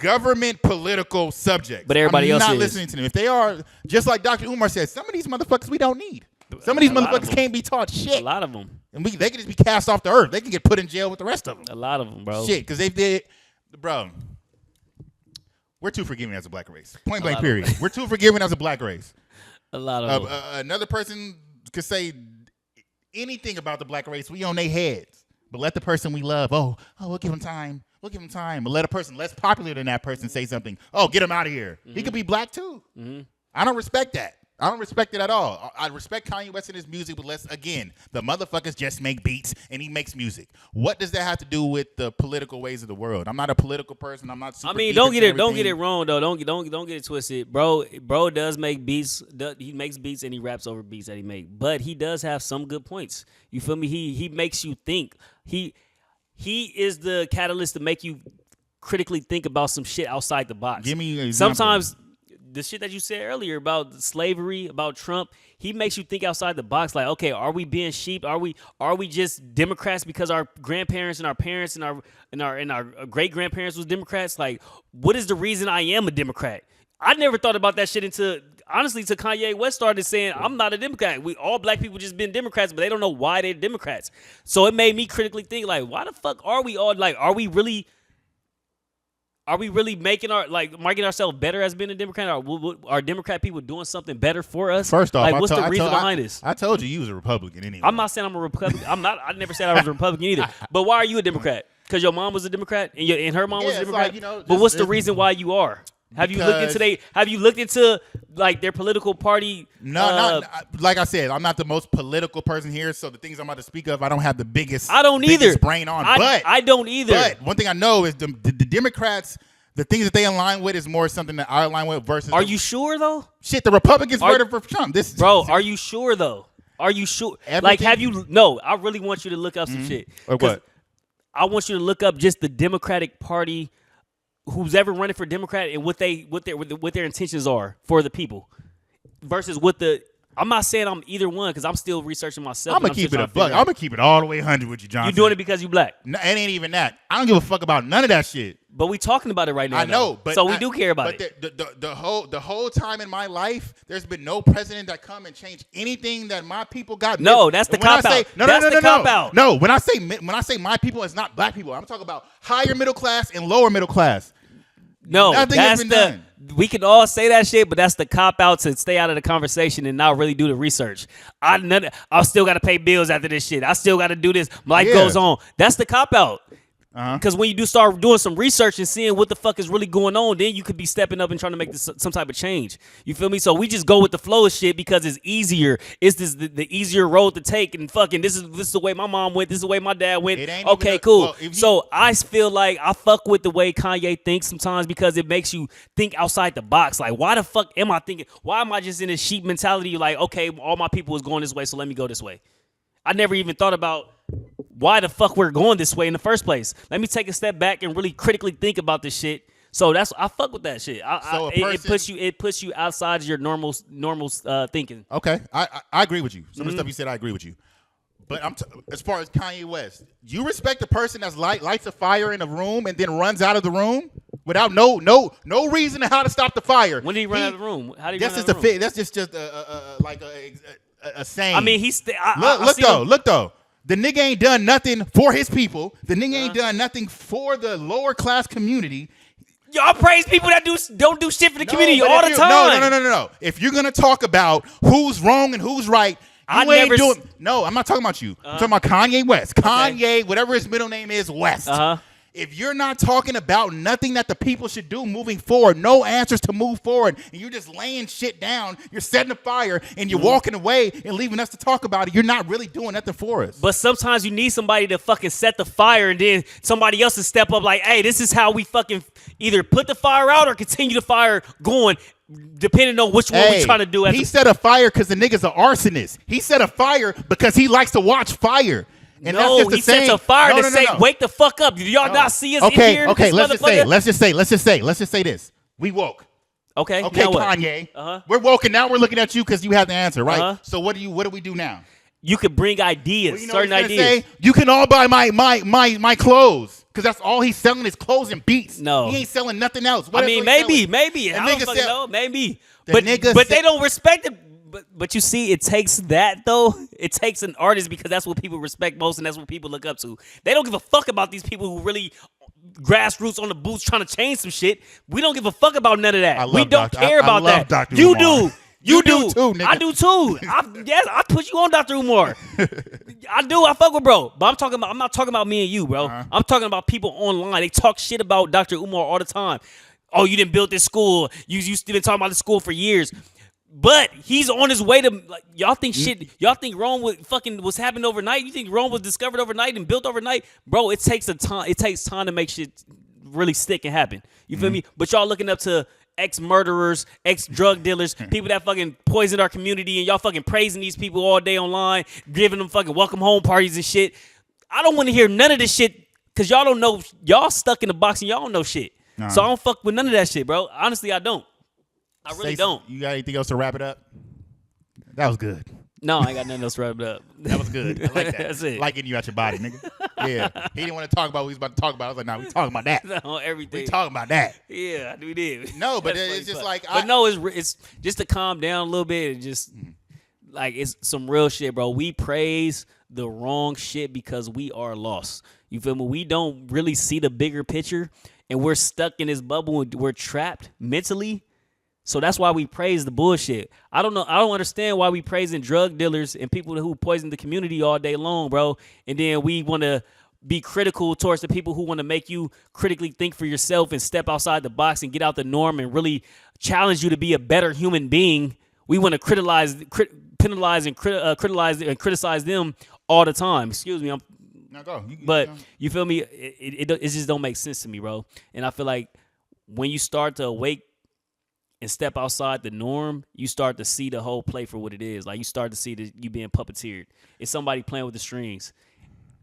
government political subjects. But everybody else is. I'm not listening to them. If they are, just like Dr. Umar said, some of these motherfuckers we don't need. Some of these motherfuckers can't be taught shit. A lot of them. And they can just be cast off the earth. They can get put in jail with the rest of them. A lot of them, bro. Shit, because they did. Bro, we're too forgiving as a black race. Point blank, period. We're too forgiving as a black race. A lot of them. Another person could say anything about the black race. We on their heads. But let the person we love, we'll give him time. We'll give him time. But let a person less popular than that person say something. Oh, get him out of here. Mm-hmm. He could be black too. Mm-hmm. I don't respect that. I don't respect it at all. I respect Kanye West and his music, but the motherfuckers just make beats and he makes music. What does that have to do with the political ways of the world? I'm not a political person. I'm not. Super don't get it wrong though. Don't get it twisted, bro. Bro does make beats. He makes beats and he raps over beats that he make. But he does have some good points. You feel me? He makes you think. He is the catalyst to make you critically think about some shit outside the box. Give me an example. Sometimes the shit that you said earlier about slavery, about Trump, he makes you think outside the box. Like, okay, are we being sheep? Are we just Democrats because our grandparents and our parents and our great grandparents was Democrats? Like, what is the reason I am a Democrat? I never thought about that shit until Kanye West started saying I'm not a Democrat. We all black people just been Democrats, but they don't know why they're Democrats. So it made me critically think, like, why the fuck are we all like? Are we really making ourselves better as being a Democrat? Are Democrat people doing something better for us? First off, like, what's the reason behind this? I told you was a Republican anyway. I'm not saying I'm a Republican. I'm not. I never said I was a Republican either. But why are you a Democrat? Because your mom was a Democrat and her mom was a Democrat. Like, but what's the reason why you are? Have you looked into like their political party? No, like I said, I'm not the most political person here, so the things I'm about to speak of, I don't have the biggest. I don't either. Brain on, but I don't either. But one thing I know is the Democrats, the things that they align with is more something that I align with versus. Are you sure though? Shit, the Republicans voted for Trump. Are you sure though? Are you sure? Everything? Like, have you? No, I really want you to look up some shit. Or what? I want you to look up just the Democratic Party. Who's ever running for Democrat and what their intentions are for the people versus what the I'm not saying I'm either one because I'm still researching myself. I'm gonna keep it a buck. I'm gonna keep it all the way 100 with you, Johnson. You doing it because you black? No, it ain't even that. I don't give a fuck about none of that shit. But we talking about it right now. I know, but so we do care about it. But the whole time in my life, there's been no president that come and change anything that my people got. No, that's the cop out. No. When I say my people, it's not black people. I'm talking about higher middle class and lower middle class. No, nothing has been done. We can all say that shit, but that's the cop out to stay out of the conversation and not really do the research. I still got to pay bills after this shit. I still got to do this. Life goes on. That's the cop out. Because when you do start doing some research and seeing what the fuck is really going on, then you could be stepping up and trying to make some type of change. You feel me? So we just go with the flow of shit because it's easier. It's the easier road to take, and fucking this is the way my mom went. This is the way my dad went. Okay, cool. So I feel like I fuck with the way Kanye thinks sometimes because it makes you think outside the box. Like, why the fuck am I thinking? Why am I just in this sheep mentality? Like, okay, all my people is going this way, so let me go this way. I never even thought about why the fuck we're going this way in the first place. Let me take a step back and really critically think about this shit. So I fuck with that shit. It puts you outside your normal thinking. Okay, I agree with you. Some of the stuff you said, I agree with you. But as far as Kanye West, you respect the person that's lights a fire in a room and then runs out of the room without no reason how to stop the fire. When did he run out of the room? How did he run out of the room? That's just a saying. I mean, look though. The nigga ain't done nothing for his people. The nigga ain't done nothing for the lower class community. Y'all praise people that don't do shit for the community all the time. No. If you're gonna talk about who's wrong and who's right, you ain't doing. No, I'm not talking about you. I'm talking about Kanye West. Kanye, whatever his middle name is, West. If you're not talking about nothing that the people should do moving forward, no answers to move forward, and you're just laying shit down, you're setting a fire, and you're walking away and leaving us to talk about it, you're not really doing nothing for us. But sometimes you need somebody to fucking set the fire, and then somebody else to step up like, hey, this is how we fucking either put the fire out or continue the fire going, depending on which one we're trying to do. He set a fire because the nigga's an arsonist. He set a fire because he likes to watch fire. And no, he sets a fire to say, wake the fuck up. Do y'all not see us in here? Okay, let's just say this. We woke. Okay, Kanye. We're woke, and now we're looking at you because you have the answer, right? So what do we do now? You could bring ideas, certain ideas. You can all buy my clothes because that's all he's selling is clothes and beats. No, he ain't selling nothing else. Maybe. I don't fucking know. Maybe. But they don't respect it. But you see, it takes that, though. It takes an artist because that's what people respect most and that's what people look up to. They don't give a fuck about these people who really grassroots on the boots trying to change some shit. We don't give a fuck about none of that. We don't care about that. Dr. You Umar. do. You do too, nigga. I do too. I put you on Dr. Umar. I do. I fuck with bro. But I'm not talking about me and you, bro. I'm talking about people online. They talk shit about Dr. Umar all the time. Oh, you didn't build this school. You've been talking about the school for years. But he's on his way to, like, y'all think Rome was happened overnight? You think Rome was discovered overnight and built overnight? Bro, it takes time to make shit really stick and happen. You feel me? But y'all looking up to ex-murderers, ex-drug dealers, people that fucking poisoned our community, and y'all fucking praising these people all day online, giving them fucking welcome home parties and shit. I don't want to hear none of this shit because y'all don't know. Y'all stuck in the box and y'all don't know shit. So I don't fuck with none of that shit, bro. Honestly, I don't. I really don't. You got anything else to wrap it up? That was good. No, I ain't got nothing else to wrap it up. That was good. I like that. That's it. Like getting you out your body, nigga. Yeah. He didn't want to talk about what he was about to talk about. I was like, nah, we talking about that. No, everything. We talking about that. Yeah, we did. No, but it's just like. But no, it's just to calm down a little bit. And just like it's some real shit, bro. We praise the wrong shit because we are lost. You feel me? We don't really see the bigger picture, and we're stuck in this bubble and we're trapped mentally. So that's why we praise the bullshit. I don't know. I don't understand why we praising drug dealers and people who poison the community all day long, bro. And then we want to be critical towards the people who want to make you critically think for yourself and step outside the box and get out the norm and really challenge you to be a better human being. We want to penalize and criticize them all the time. Excuse me. Now go. You feel me? It just don't make sense to me, bro. And I feel like when you start to awake and step outside the norm, you start to see the whole play for what it is. Like, you start to see you being puppeteered. It's somebody playing with the strings.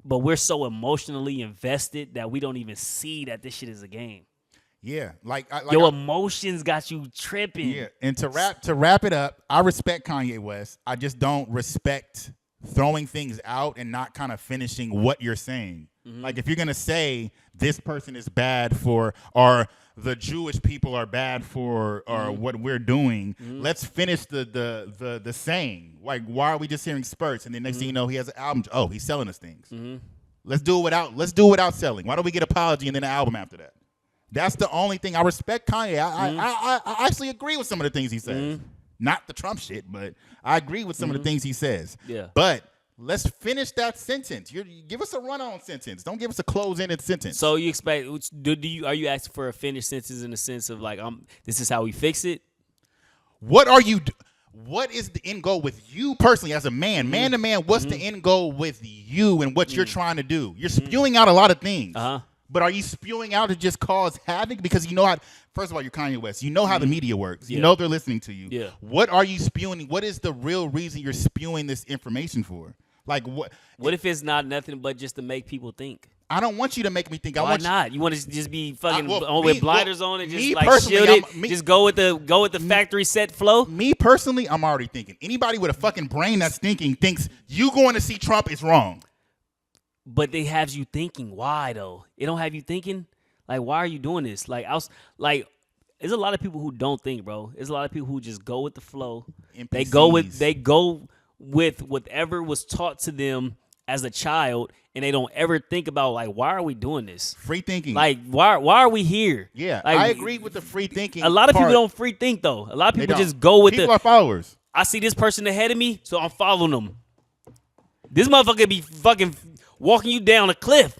But we're so emotionally invested that we don't even see that this shit is a game. Yeah, your emotions got you tripping. Yeah, and to wrap it up, I respect Kanye West. I just don't respect throwing things out and not kind of finishing what you're saying. Mm-hmm. Like if you're gonna say this person is bad for, or the Jewish people are bad for, or what we're doing, let's finish the saying. Like, why are we just hearing spurts? And then next thing you know, he has an album. Oh, he's selling us things. Let's do it without selling. Why don't we get apology and then an album after that? That's the only thing. I respect Kanye. I actually agree with some of the things he says. Not the Trump shit, but I agree with some of the things he says. Yeah. But let's finish that sentence. Give us a run-on sentence. Don't give us a close-ended sentence. So you expect? Are you asking for a finished sentence in the sense of like, this is how we fix it? What is the end goal with you personally as a man? Man to man, what's the end goal with you and what you're trying to do? You're spewing out a lot of things. But are you spewing out to just cause havoc? Because you know how, first of all, you're Kanye West. You know how the media works. You know they're listening to you. Yeah. What are you spewing? What is the real reason you're spewing this information for? Like what? What if it's not nothing but just to make people think? I don't want you to make me think. Why not? You want to just be fucking with blinders on and just like shield it? Just go with the factory set flow? Me personally, I'm already thinking. Anybody with a fucking brain that's thinking thinks you going to see Trump is wrong. But they have you thinking. Why though? It don't have you thinking. Like, why are you doing this? Like, there's a lot of people who don't think, bro. There's a lot of people who just go with the flow. NPCs. They go with whatever was taught to them as a child, and they don't ever think about like, why are we doing this? Free thinking. Like, why are we here? Yeah, like, I agree with the free thinking. A lot of people don't free think though. A lot of people just go with people are followers. I see this person ahead of me, so I'm following them. This motherfucker be fucking walking you down a cliff.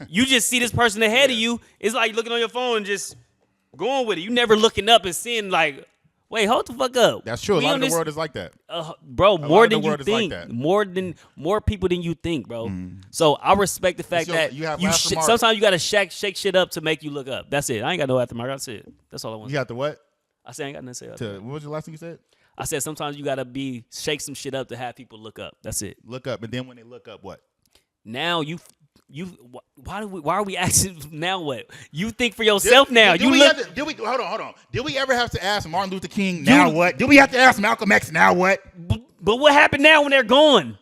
You just see this person ahead of you. It's like looking on your phone and just going with it. You never looking up and seeing like, wait, hold the fuck up. That's true. A lot of the world is like that. Bro, more than you think. Like more people than you think, bro. So I respect the fact that sometimes you got to shake shit up to make you look up. That's it. I ain't got no aftermarket. That's it. That's all I want. You got the what? I said I ain't got nothing to say. What was the last thing you said? I said sometimes you got to shake some shit up to have people look up. That's it. Look up. And then when they look up, what? Now why are we asking now what? You think for yourself now. Hold on. Did we ever have to ask Martin Luther King now what? Did we have to ask Malcolm X now what? But what happened now when they're gone?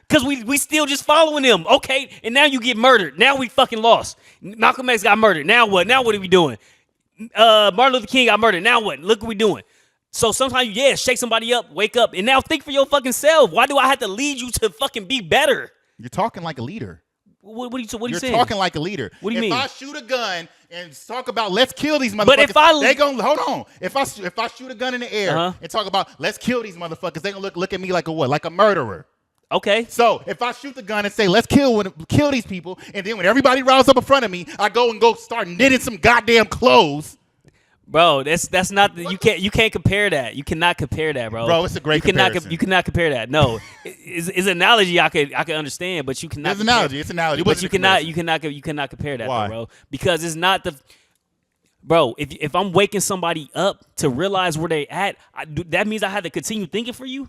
Because we still just following them. Okay, and now you get murdered. Now we fucking lost. Malcolm X got murdered. Now what? Now what are we doing? Martin Luther King got murdered. Now what? Look what we doing. So sometimes, shake somebody up, wake up, and now think for your fucking self. Why do I have to lead you to fucking be better? You're talking like a leader. What are you saying? You're talking like a leader. What do you mean? If I shoot a gun and talk about let's kill these motherfuckers, they gonna hold on. If I shoot a gun in the air and talk about let's kill these motherfuckers, they gonna look at me like a what? Like a murderer. Okay. So if I shoot the gun and say let's kill these people, and then when everybody riles up in front of me, I go start knitting some goddamn clothes. Bro, that's not you can't compare that. You cannot compare that, bro. Bro, it's a great comparison. You cannot compare that. No, it's an analogy I could understand, but you cannot. It's an analogy. It's an analogy. But you cannot compare that, Why? bro. Because it's not the. Bro, if I'm waking somebody up to realize where they at, that means I have to continue thinking for you.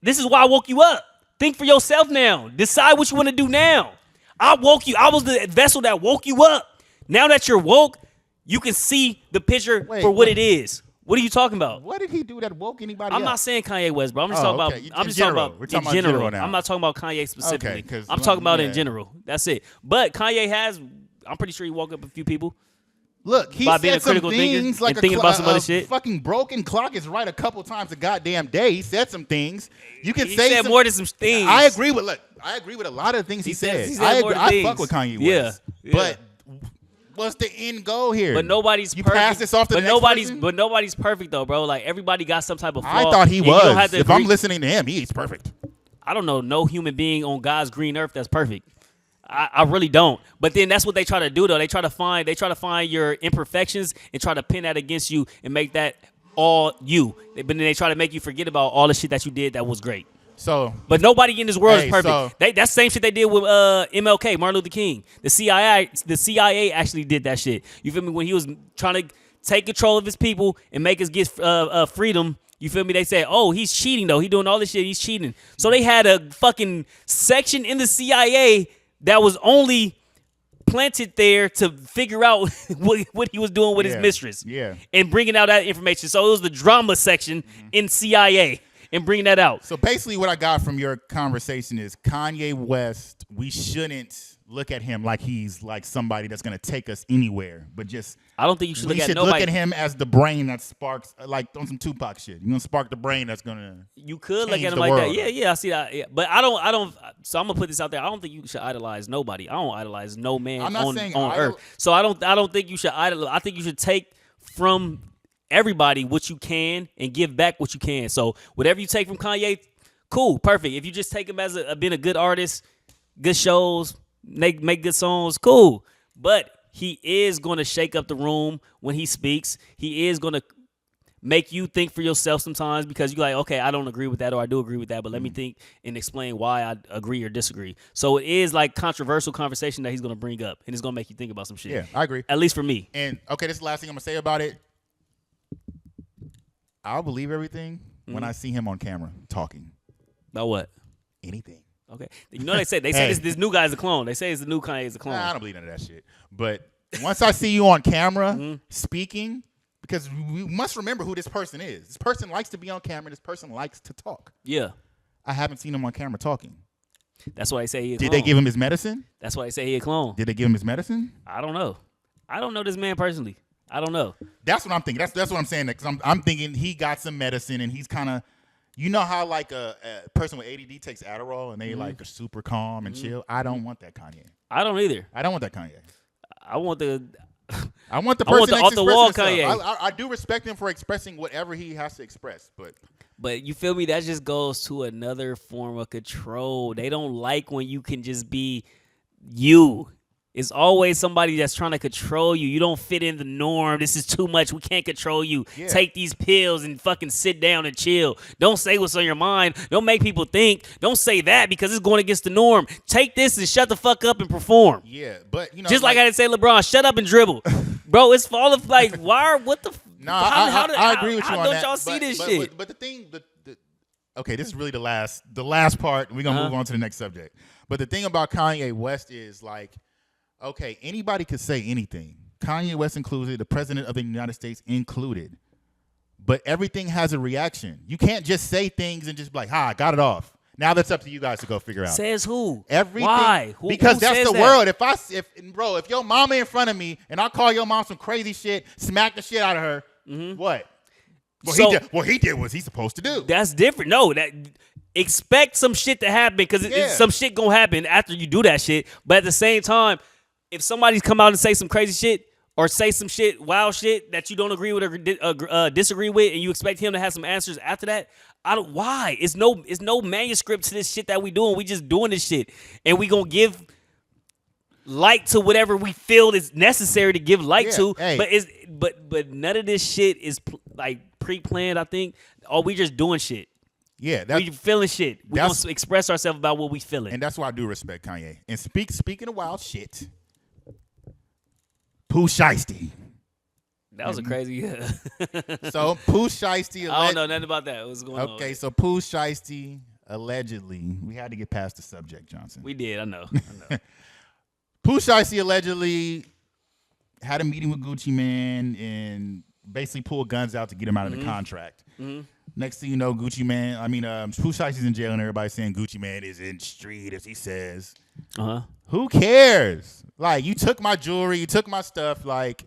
This is why I woke you up. Think for yourself now. Decide what you want to do now. I woke you. I was the vessel that woke you up. Now that you're woke, you can see the picture for what it is. What are you talking about? What did he do that woke anybody I'm up? not saying Kanye West, bro. I'm just talking about. I'm just talking about in general. I'm not talking about Kanye specifically. Okay, I'm talking about in general. That's it. But Kanye has. I'm pretty sure he woke up a few people. Look, he said some things like thinking about some other shit. Fucking broken clock is right a couple times a goddamn day. He said some things. You can he say said more than some things. I agree with a lot of the things he said. I fuck with Kanye West. Yeah. But what's the end goal here? But nobody's perfect. Pass this off to the next person? But nobody's perfect though, bro. Like everybody got some type of flaw. I thought he was. If I'm listening to him, he's perfect. I don't know no human being on God's green earth that's perfect. I really don't. But then that's what they try to do though. They try to find your imperfections and try to pin that against you and make that all you. But then they try to make you forget about all the shit that you did that was great. But nobody in this world is perfect. That's the same shit they did with MLK, Martin Luther King. The CIA actually did that shit. You feel me? When he was trying to take control of his people and make us get freedom. You feel me? They said, oh, he's cheating though. He doing all this shit. He's cheating. So they had a fucking section in the CIA that was only planted there to figure out what he was doing with his mistress. Yeah. And bringing out that information. So it was the drama section in CIA and bringing that out. So basically what I got from your conversation is Kanye West, we shouldn't look at him like he's like somebody that's going to take us anywhere, but just I don't think you should look at look at him as the brain that sparks, like on some Tupac shit. You're going to spark the brain that's going to You could look at him like world. that. Yeah, I see that. Yeah. But I don't so I'm going to put this out there. I don't think you should idolize nobody. I don't idolize no man on earth. So I don't think you should idolize. I think you should take from everybody what you can and give back what you can. So whatever you take from Kanye, cool, perfect. If you just take him as being a good artist, good shows, make good songs, cool. But he is going to shake up the room when he speaks. He is going to make you think for yourself sometimes because you're like, okay, I don't agree with that or I do agree with that, but let me think and explain why I agree or disagree. So it is like controversial conversation that he's going to bring up, and it's going to make you think about some shit. Yeah, I agree. At least for me. And, okay, this is the last thing I'm going to say about it. I'll believe everything when I see him on camera talking. About what? Anything. Okay. You know they say this new guy's a clone. They say it's the new Kanye is a clone. Nah, I don't believe none of that shit. But once I see you on camera speaking, because we must remember who this person is. This person likes to be on camera. This person likes to talk. Yeah. I haven't seen him on camera talking. That's why they say he a clone. Did they give him his medicine? That's why they say he a clone. Did they give him his medicine? I don't know. I don't know this man personally. I don't know. That's what I'm thinking. That's what I'm saying. Because I'm thinking he got some medicine and he's kind of, you know how like a person with ADD takes Adderall and they like are super calm and chill. I don't want that Kanye. I don't either. I don't want that Kanye. I want the person off the wall Kanye. I do respect him for expressing whatever he has to express, but you feel me? That just goes to another form of control. They don't like when you can just be you. It's always somebody that's trying to control you. You don't fit in the norm. This is too much. We can't control you. Yeah. Take these pills and fucking sit down and chill. Don't say what's on your mind. Don't make people think. Don't say that because it's going against the norm. Take this and shut the fuck up and perform. Yeah, but you know, just like I didn't say LeBron, shut up and dribble, bro. It's all of like, why? What the? No, I agree with you on that. How don't y'all see this shit? But the thing, okay, this is really the last part. We're gonna move on to the next subject. But the thing about Kanye West is like, okay, anybody could say anything. Kanye West included, the president of the United States included. But everything has a reaction. You can't just say things and just be like, I got it off. Now that's up to you guys to go figure out. Says who? Everything. Why? Because who that's the that? world. If your mama in front of me and I call your mom some crazy shit, smack the shit out of her, what? What he did was he supposed to do. That's different. No, expect some shit to happen because some shit gonna happen after you do that shit. But at the same time, if somebody's come out and say some crazy shit or say some shit, wild shit that you don't agree with or disagree with, and you expect him to have some answers after that, why? It's no manuscript to this shit that we doing. We just doing this shit, and we gonna give light to whatever we feel is necessary to give light to. Hey. But none of this shit is like pre-planned. I think. Or we just doing shit. Yeah, we feeling shit. We gonna express ourselves about what we feeling, and that's why I do respect Kanye. And speaking of wild shit. Pooh Sheisty. That was a crazy. So Pooh Sheisty. I don't know nothing about that. What's going on? Okay, so Pooh Sheisty allegedly. We had to get past the subject, Johnson. We did. I know. Pooh Sheisty allegedly had a meeting with Gucci Mane and basically pulled guns out to get him out of the contract. Next thing you know, Pooh Sheisty's in jail and everybody's saying Gucci Mane is in the street, as he says. Who cares? Like, you took my jewelry, you took my stuff. Like,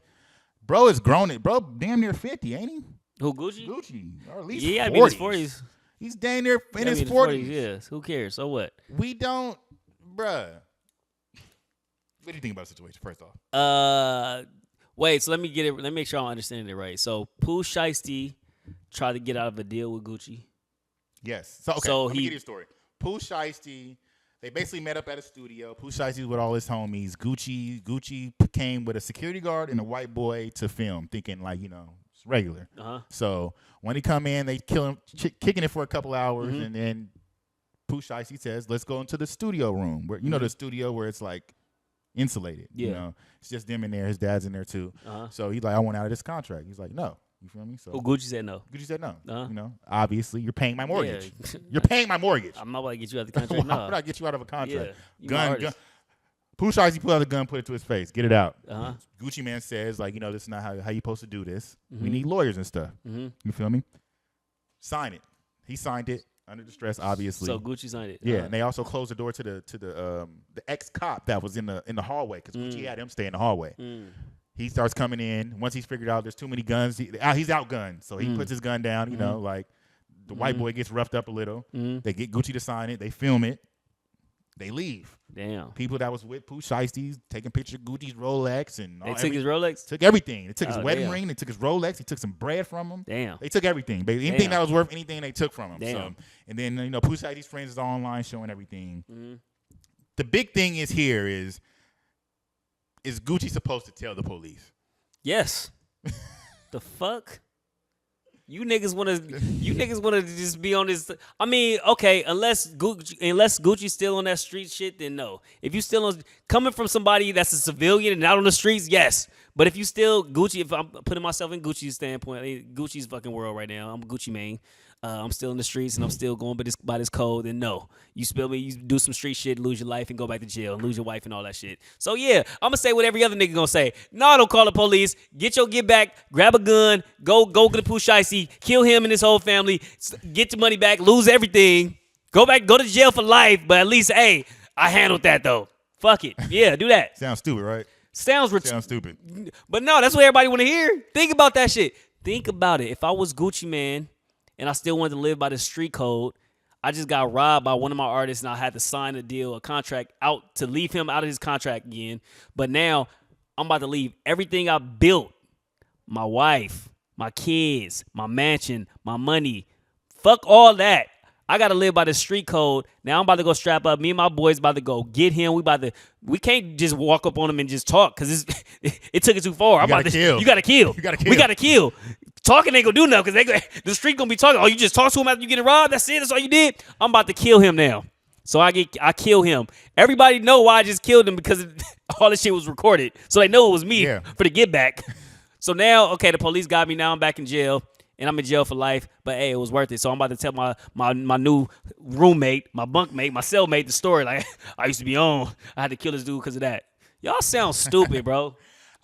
bro is grown. Bro, damn near 50, ain't he? Who, Gucci? Gucci. Or at least 40s. Yeah, I mean, his 40s. He's damn near in his 40s. Yes. Who cares? So what? We don't, bruh. What do you think about the situation, first off? Wait, so let me make sure I'm understanding it right. So, Pooh Shiesty tried to get out of a deal with Gucci. Yes. So let me get you a story. Pooh Shiesty, they basically met up at a studio. Pooh Shiesty with all his homies. Gucci came with a security guard and a white boy to film, thinking like, it's regular. So when he come in, they kill him, kicking it for a couple hours, and then Pooh Shiesty says, "Let's go into the studio room where the studio where it's like insulated. It's just them in there. His dad's in there too. So he's like, I want out of this contract. He's like, no. You feel me? So Gucci said no. Gucci said no. Obviously, you're paying my mortgage. You're paying my mortgage. I'm not about to get you out of the contract. I'm not get you out of a contract. Gun. Pooh Shiesty pulled out the gun, put it to his face. Get it out. Gucci Man says, like, this is not how you supposed to do this. We need lawyers and stuff. You feel me? Sign it. He signed it under distress, obviously. So Gucci signed it. Yeah, and they also closed the door to the ex-cop that was in the hallway because Gucci had him stay in the hallway. He starts coming in. Once he's figured out there's too many guns, he's outgunned. So he puts his gun down, like the white boy gets roughed up a little. They get Gucci to sign it. They film it. They leave. Damn. People that was with Pooh Shiesty taking pictures of Gucci's Rolex and they took his Rolex? Took everything. They took his wedding ring. They took his Rolex. He took some bread from him. Damn. They took everything. Anything that was worth anything they took from him. Damn. So, and then, Pooh Shiesty's friends is all online showing everything. The big thing is Gucci supposed to tell the police? Yes. The fuck? You niggas wanna just be on this. I mean, okay, unless Gucci's still on that street shit, then no. If you still coming from somebody that's a civilian and out on the streets, yes. But if you still Gucci, if I'm putting myself in Gucci's standpoint, I mean, Gucci's fucking world right now. I'm a Gucci man. I'm still in the streets and I'm still going by this code. Then no, you spill me, you do some street shit, lose your life and go back to jail, and lose your wife and all that shit. So yeah, I'm gonna say what every other nigga gonna say. No, don't call the police. Get back, grab a gun, go to the Pooh Shiesty, kill him and his whole family, get your money back, lose everything, go to jail for life. But at least, hey, I handled that though. Fuck it. Yeah, do that. Sounds stupid, right? Sounds stupid. But no, that's what everybody want to hear. Think about that shit. Think about it. If I was Gucci Man and I still wanted to live by the street code, I just got robbed by one of my artists and I had to sign a contract out to leave him out of his contract again. But now I'm about to leave everything I built, my wife, my kids, my mansion, my money. Fuck all that. I got to live by the street code. Now I'm about to go strap up. Me and my boys about to go get him. We can't just walk up on him and just talk because it took it too far. You got to kill. We got to kill. Talking ain't gonna do nothing because the street gonna be talking. Oh, you just talk to him after you get robbed? That's it? That's all you did? I'm about to kill him now. So I kill him. Everybody know why I just killed him because all this shit was recorded. So they know it was me for the get back. So now, okay, the police got me. Now I'm back in jail. And I'm in jail for life, but hey, it was worth it. So I'm about to tell my new roommate, my bunkmate, my cellmate the story. Like, I used to be on. I had to kill this dude because of that. Y'all sound stupid, bro.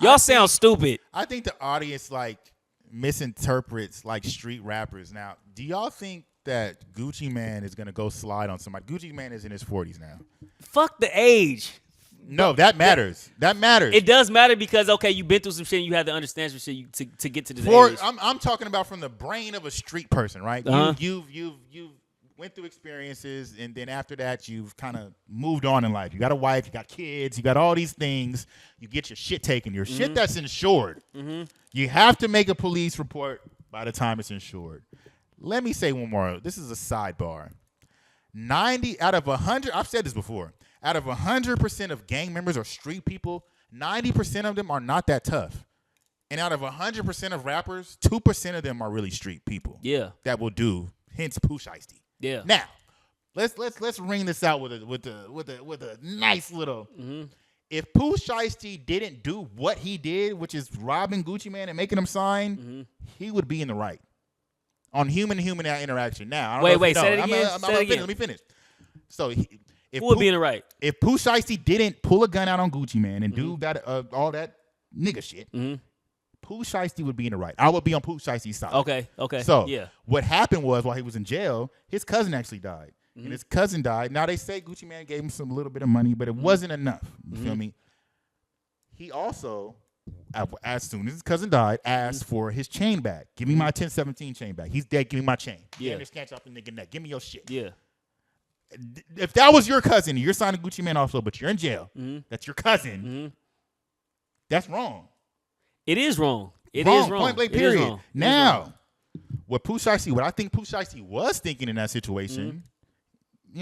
Y'all sound stupid. I think the audience, misinterprets, street rappers. Now, do y'all think that Gucci Man is going to go slide on somebody? Gucci Man is in his 40s now. Fuck the age. No, that matters. That matters. It does matter because, okay, you've been through some shit and you had to understand some shit to get to this age. I'm talking about from the brain of a street person, right? Uh-huh. You've went through experiences, and then after that, you've kind of moved on in life. You got a wife, you got kids, you got all these things. You get your shit taken. Your shit that's insured. You have to make a police report by the time it's insured. Let me say one more. This is a sidebar. 90 out of 100, I've said this before, out of 100% of gang members or street people, 90% of them are not that tough. And out of 100% of rappers, 2% of them are really street people. Yeah. That will do, hence Pooh Shiesty. Yeah. Now, let's ring this out with a nice little. If Pooh Shiesty didn't do what he did, which is robbing Gucci Man and making him sign, he would be in the right. On human interaction. Now, I don't know. Say it again. Let me finish. So, who would be in the right? If Pooh Shiesty didn't pull a gun out on Gucci Man and do that, all that nigga shit, Pooh Shiesty would be in the right. I would be on Pooh Shiesty's side. Okay. So, yeah. What happened was while he was in jail, his cousin actually died. And his cousin died. Now, they say Gucci Man gave him a little bit of money, but it wasn't enough. You feel me? He also, as soon as his cousin died, asked for his chain back. Give me my 1017 chain back. He's dead. Give me my chain. Yeah. This can't off the nigga neck. Give me your shit. Yeah. If that was your cousin, and you're signing Gucci Man also, but you're in jail, that's your cousin, that's wrong. It is wrong. It is wrong. Point blank, period. Now, what I think Pooh Shiesty was thinking in that situation,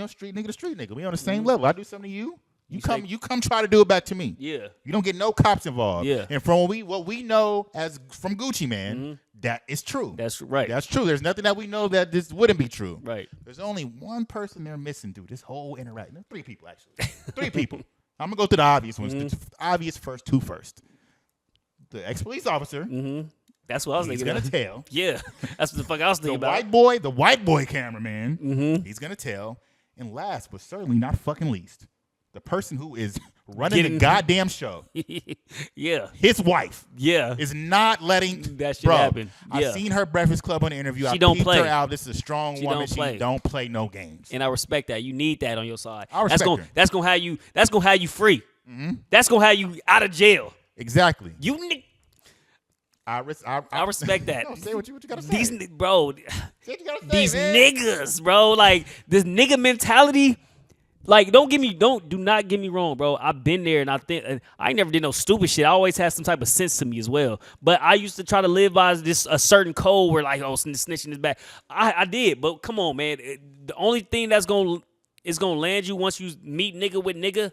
street nigga to street nigga. We on the same level. I do something to you. You come try to do it back to me. Yeah. You don't get no cops involved. Yeah. And from what we know from Gucci Man, that is true. That's right. That's true. There's nothing that we know that this wouldn't be true. Right. There's only one person they're missing through this whole interaction. 3 people, actually. 3 people. I'm going to go through the obvious ones. The obvious two first. The ex-police officer. That's what I was thinking. He's going to tell. Yeah. That's what the fuck I was thinking about. The white boy cameraman. He's going to tell. And last but certainly not fucking least, the person who is running the goddamn show, yeah, his wife, is not letting that shit happen. Yeah. I've seen her Breakfast Club on the interview. She don't play. Her out. This is a strong woman. She don't play no games. And I respect that. You need that on your side. I respect her. That's gonna have you. That's gonna have you free. Mm-hmm. That's gonna have you out of jail. Exactly. I respect that. No, say what you gotta say. These say what you gotta say, these man. niggas, bro, like this nigga mentality. Like, do not get me wrong, bro. I've been there, and I never did no stupid shit. I always had some type of sense to me as well. But I used to try to live by a certain code where, like, snitching is bad. I did, but come on, man. The only thing that's gonna land you once you meet nigga with nigga.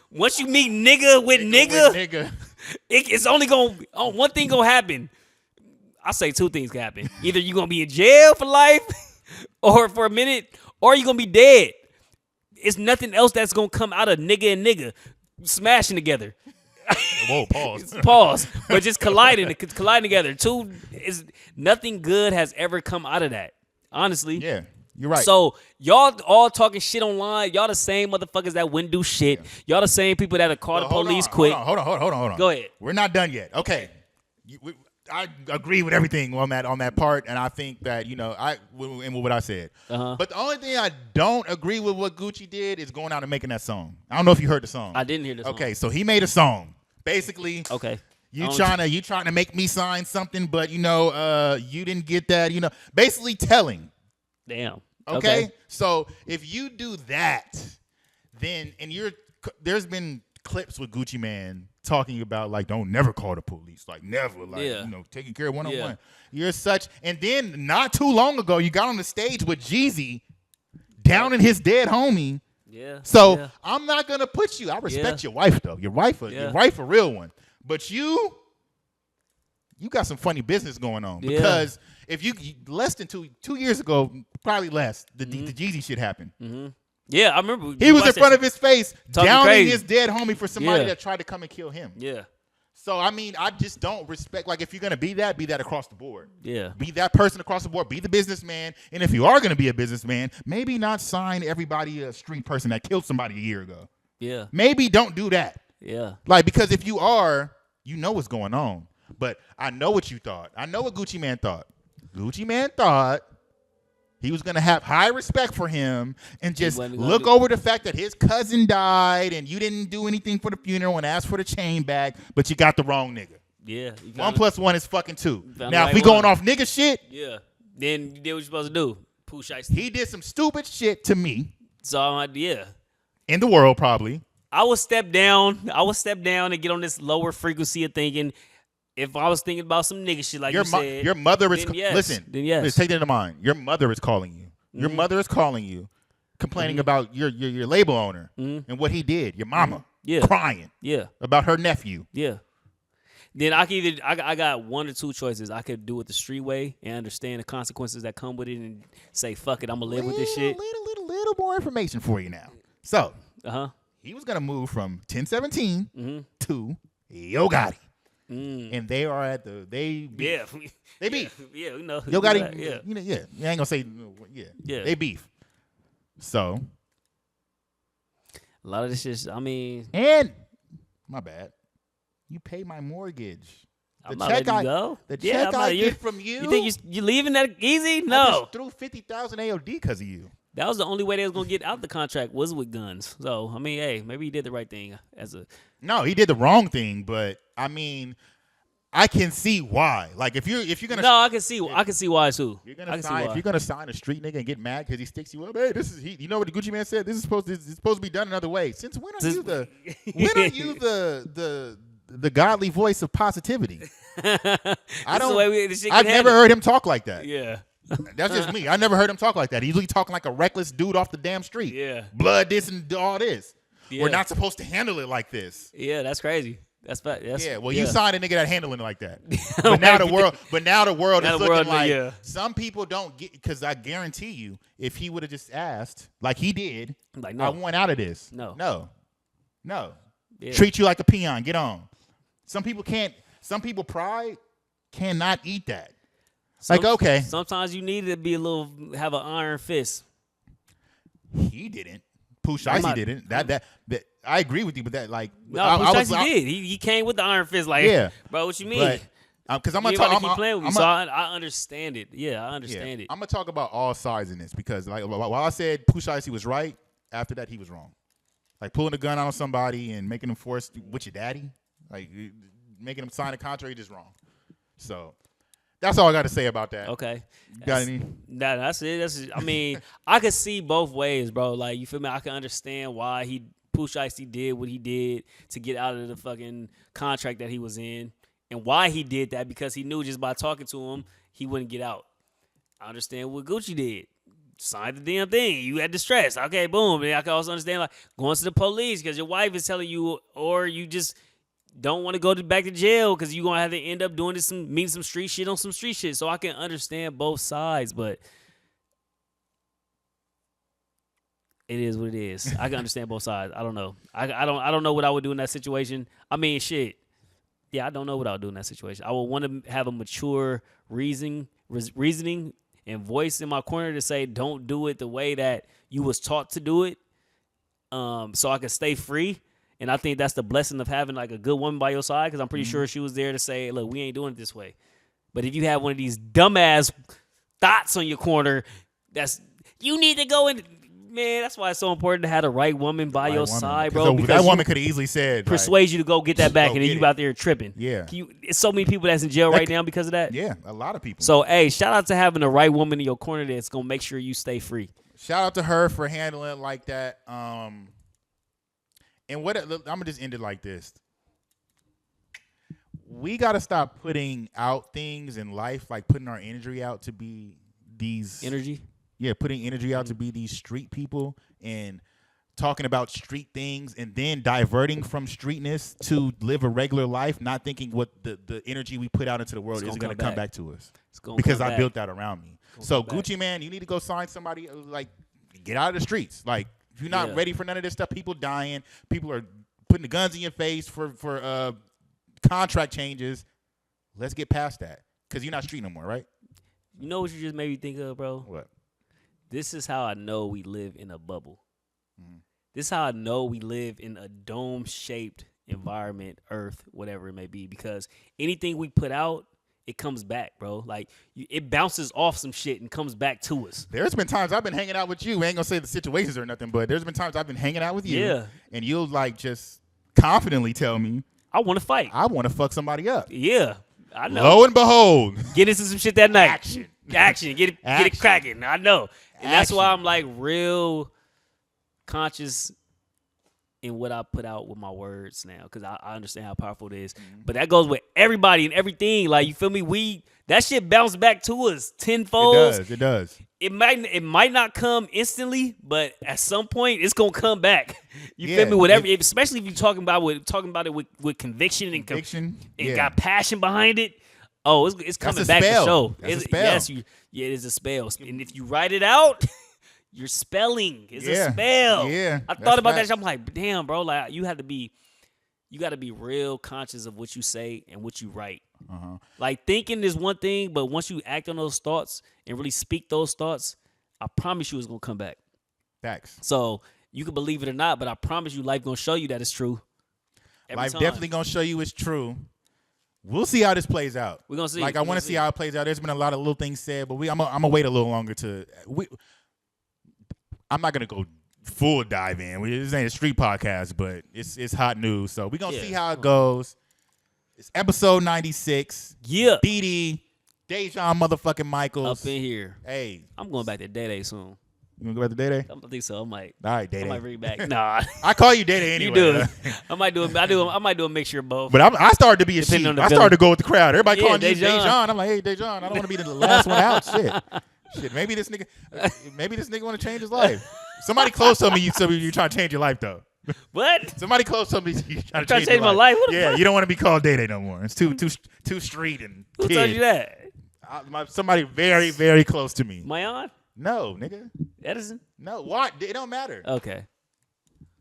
Once you meet nigga with nigga. It's only one thing gonna happen. I say two things can happen. Either you're gonna be in jail for life, or for a minute, or you're gonna be dead. It's nothing else that's gonna come out of nigga and nigga smashing together. Whoa, pause. Pause. But just colliding together. Nothing good has ever come out of that. Honestly. Yeah, you're right. So y'all all talking shit online. Y'all the same motherfuckers that wouldn't do shit. Yeah. Y'all the same people that'll call the police quick. Hold on. Go ahead. We're not done yet. Okay. I agree with everything on that part, and I think that and what I said. Uh-huh. But the only thing I don't agree with what Gucci did is going out and making that song. I don't know if you heard the song. I didn't hear the song. Okay, so he made a song. Basically, you trying to make me sign something, but you didn't get that. Basically telling. Damn. Okay, so if you do that, then there's been clips with Gucci Mane talking about like don't never call the police, like never, like taking care of one-on-one. You're such, and then not too long ago you got on the stage with Jeezy downing his dead homie. Yeah. So I'm not gonna put you. I respect your wife though. Your wife a real one. But you got some funny business going on because if you less than 2 years ago, probably less, the Jeezy shit happened. Mm-hmm. Yeah, I remember. He was in front of his face, downing his dead homie for somebody that tried to come and kill him. Yeah. So, I mean, I just don't respect, like, if you're going to be that across the board. Yeah. Be that person across the board. Be the businessman. And if you are going to be a businessman, maybe not sign everybody a street person that killed somebody a year ago. Yeah. Maybe don't do that. Yeah. Like, because if you are, you know what's going on. But I know what you thought. I know what Gucci Mane thought. Gucci Mane thought he was going to have high respect for him and just look over the fact that his cousin died and you didn't do anything for the funeral and ask for the chain back, but you got the wrong nigga. Yeah. 1 + 1 is fucking 2. Now, if we going off nigga shit. Yeah. Then you did what you're supposed to do. Pooh, Sheisty. He did some stupid shit to me. So, in the world, probably. I would step down and get on this lower frequency of thinking. If I was thinking about some nigga shit like you said, your mother is listen. Let's take that into mind. Your mother is calling you. Your mother is calling you, complaining about your label owner and what he did. Your mama, crying, about her nephew. Yeah. Then I got one or two choices. I could do it the street way and understand the consequences that come with it, and say fuck it, I'm gonna live with this shit. Little more information for you now. So, he was gonna move from 1017 to Yo Gotti. And they are at they beef. Yeah, we know. Yo Gotti, you ain't gonna say they beef. So a lot of this shit, and my bad, you pay my mortgage. The check I get from you. You think you leaving that easy? No. I just threw 50,000 AOD because of you. That was the only way they was gonna get out the contract was with guns. So hey, maybe he did the right thing No, he did the wrong thing, but I can see why. Like if you're gonna I can see why too. If you're gonna sign a street nigga and get mad because he sticks you up, hey, you know what the Gucci Mane said? This is supposed to be done another way. Since when are you the godly voice of positivity? I've never heard him talk like that. Yeah. That's just me. I never heard him talk like that. He's usually talking like a reckless dude off the damn street. Yeah. Blood this and all this. Yeah. We're not supposed to handle it like this. Yeah, that's crazy. That's you signed a nigga that handling it like that. But now the world is looking like some people don't get, because I guarantee you, if he would have just asked like he did, like, no. I want out of this. No. Yeah. Treat you like a peon. Get on. Some people pride cannot eat that. Okay. Sometimes you need to have an iron fist. He didn't. Pooh Shiesty didn't. That I agree with you, but that like no, Pooh Shiesty did. He came with the iron fist, like, yeah, bro. What you mean? Because I'm gonna talk. Keep playing with me, so I understand it. Yeah, I understand it. I'm gonna talk about all sides in this because, like, while I said Pooh Shiesty was right, after that he was wrong. Like pulling a gun on somebody and making them force with your daddy, like making them sign a contract, just wrong. So that's all I got to say about that. Okay, you got any? That's it. I mean, I could see both ways, bro. Like, you feel me? I can understand why Pooh Shiesty did what he did to get out of the fucking contract that he was in. And why he did that, because he knew just by talking to him, he wouldn't get out. I understand what Gucci did. Signed the damn thing. You had distress. Okay, boom. And I can also understand, like, going to the police because your wife is telling you, or you just don't want to go back to jail because you're going to have to end up doing this, meeting some street shit on some street shit. So I can understand both sides, but it is what it is. I can understand both sides. I don't know. I don't know what I would do in that situation. I mean, shit. Yeah, I don't know what I would do in that situation. I would want to have a mature reasoning and voice in my corner to say, don't do it the way that you was taught to do it, so I can stay free. And I think that's the blessing of having like a good woman by your side, because I'm pretty sure she was there to say, look, we ain't doing it this way. But if you have one of these dumbass thoughts on your corner, you need to go in. Man, that's why it's so important to have the right woman by your side, bro. Because that woman could have easily said, persuade you to go get that back, and then you out there tripping. Yeah. It's so many people that's in jail right now because of that. Yeah, a lot of people. So, hey, shout out to having the right woman in your corner that's going to make sure you stay free. Shout out to her for handling it like that. And I'm going to just end it like this. We got to stop putting out things in life, like putting our energy out to be these... Energy? Yeah, putting energy out to be these street people and talking about street things and then diverting from streetness to live a regular life, not thinking what the energy we put out into the world is going to come back to us. Because I built that around me. So Gucci, man, you need to go sign somebody, like, get out of the streets. Like, if you're not ready for none of this stuff, people dying, people are putting the guns in your face for contract changes. Let's get past that, because you're not street no more, right? You know what you just made me think of, bro? What? This is how I know we live in a bubble. Mm-hmm. This is how I know we live in a dome-shaped environment, earth, whatever it may be, because anything we put out, it comes back, bro. Like, it bounces off some shit and comes back to us. There's been times I've been hanging out with you. I ain't going to say the situations or nothing, but there's been times I've been hanging out with you. Yeah. And you'll, like, just confidently tell me, I want to fight. I want to fuck somebody up. Yeah. I know. Lo and behold. Get into some shit that night. Action. Get it cracking. I know. And that's why I'm like real conscious in what I put out with my words now, because I understand how powerful it is. Mm-hmm. But that goes with everybody and everything. Like, you feel me? That shit bounced back to us tenfold. It does. It might not come instantly, but at some point it's gonna come back. You feel me? Whatever, especially if you're talking about it with conviction and got passion behind it. Oh, it's coming back to show. That's a spell. It is a spell. And if you write it out, your spelling is a spell. Yeah, I thought about that. I'm like, damn, bro. Like, you got to be real conscious of what you say and what you write. Uh-huh. Like, thinking is one thing, but once you act on those thoughts and really speak those thoughts, I promise you it's gonna come back. Facts. So you can believe it or not, but I promise you, life gonna show you that it's true. Life definitely gonna show you it's true. We'll see how this plays out. We're gonna see. Like, I want to see how it plays out. There's been a lot of little things said, but I'm gonna wait a little longer I'm not gonna go full dive in. This ain't a street podcast, but it's hot news. So we're gonna see how it goes. It's episode 96. Yeah. BD, Dejan motherfucking Michaels. Up in here. Hey. I'm going back to Day soon. You gonna go back to Day? I think so. I might. All right, Day. I might bring it back. Nah. I call you Day anyway. You do. I might do a mixture of both. But I started to be a sheep. I started to go with the crowd. Everybody calling you Dejan. I'm like, hey, Dejan, I don't want to be the last one out. Shit. Maybe this nigga want to change his life. Somebody close to me, you're trying to change your life though. What? Somebody close to me, you trying to change my life. What you don't want to be called Day no more. It's too street and who told you that? Somebody very, very close to me. Mayon? No, nigga. Edison? No, what? It don't matter. Okay.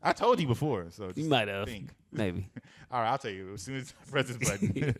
I told you before, so you might have. Maybe. All right, I'll tell you as soon as I press this button.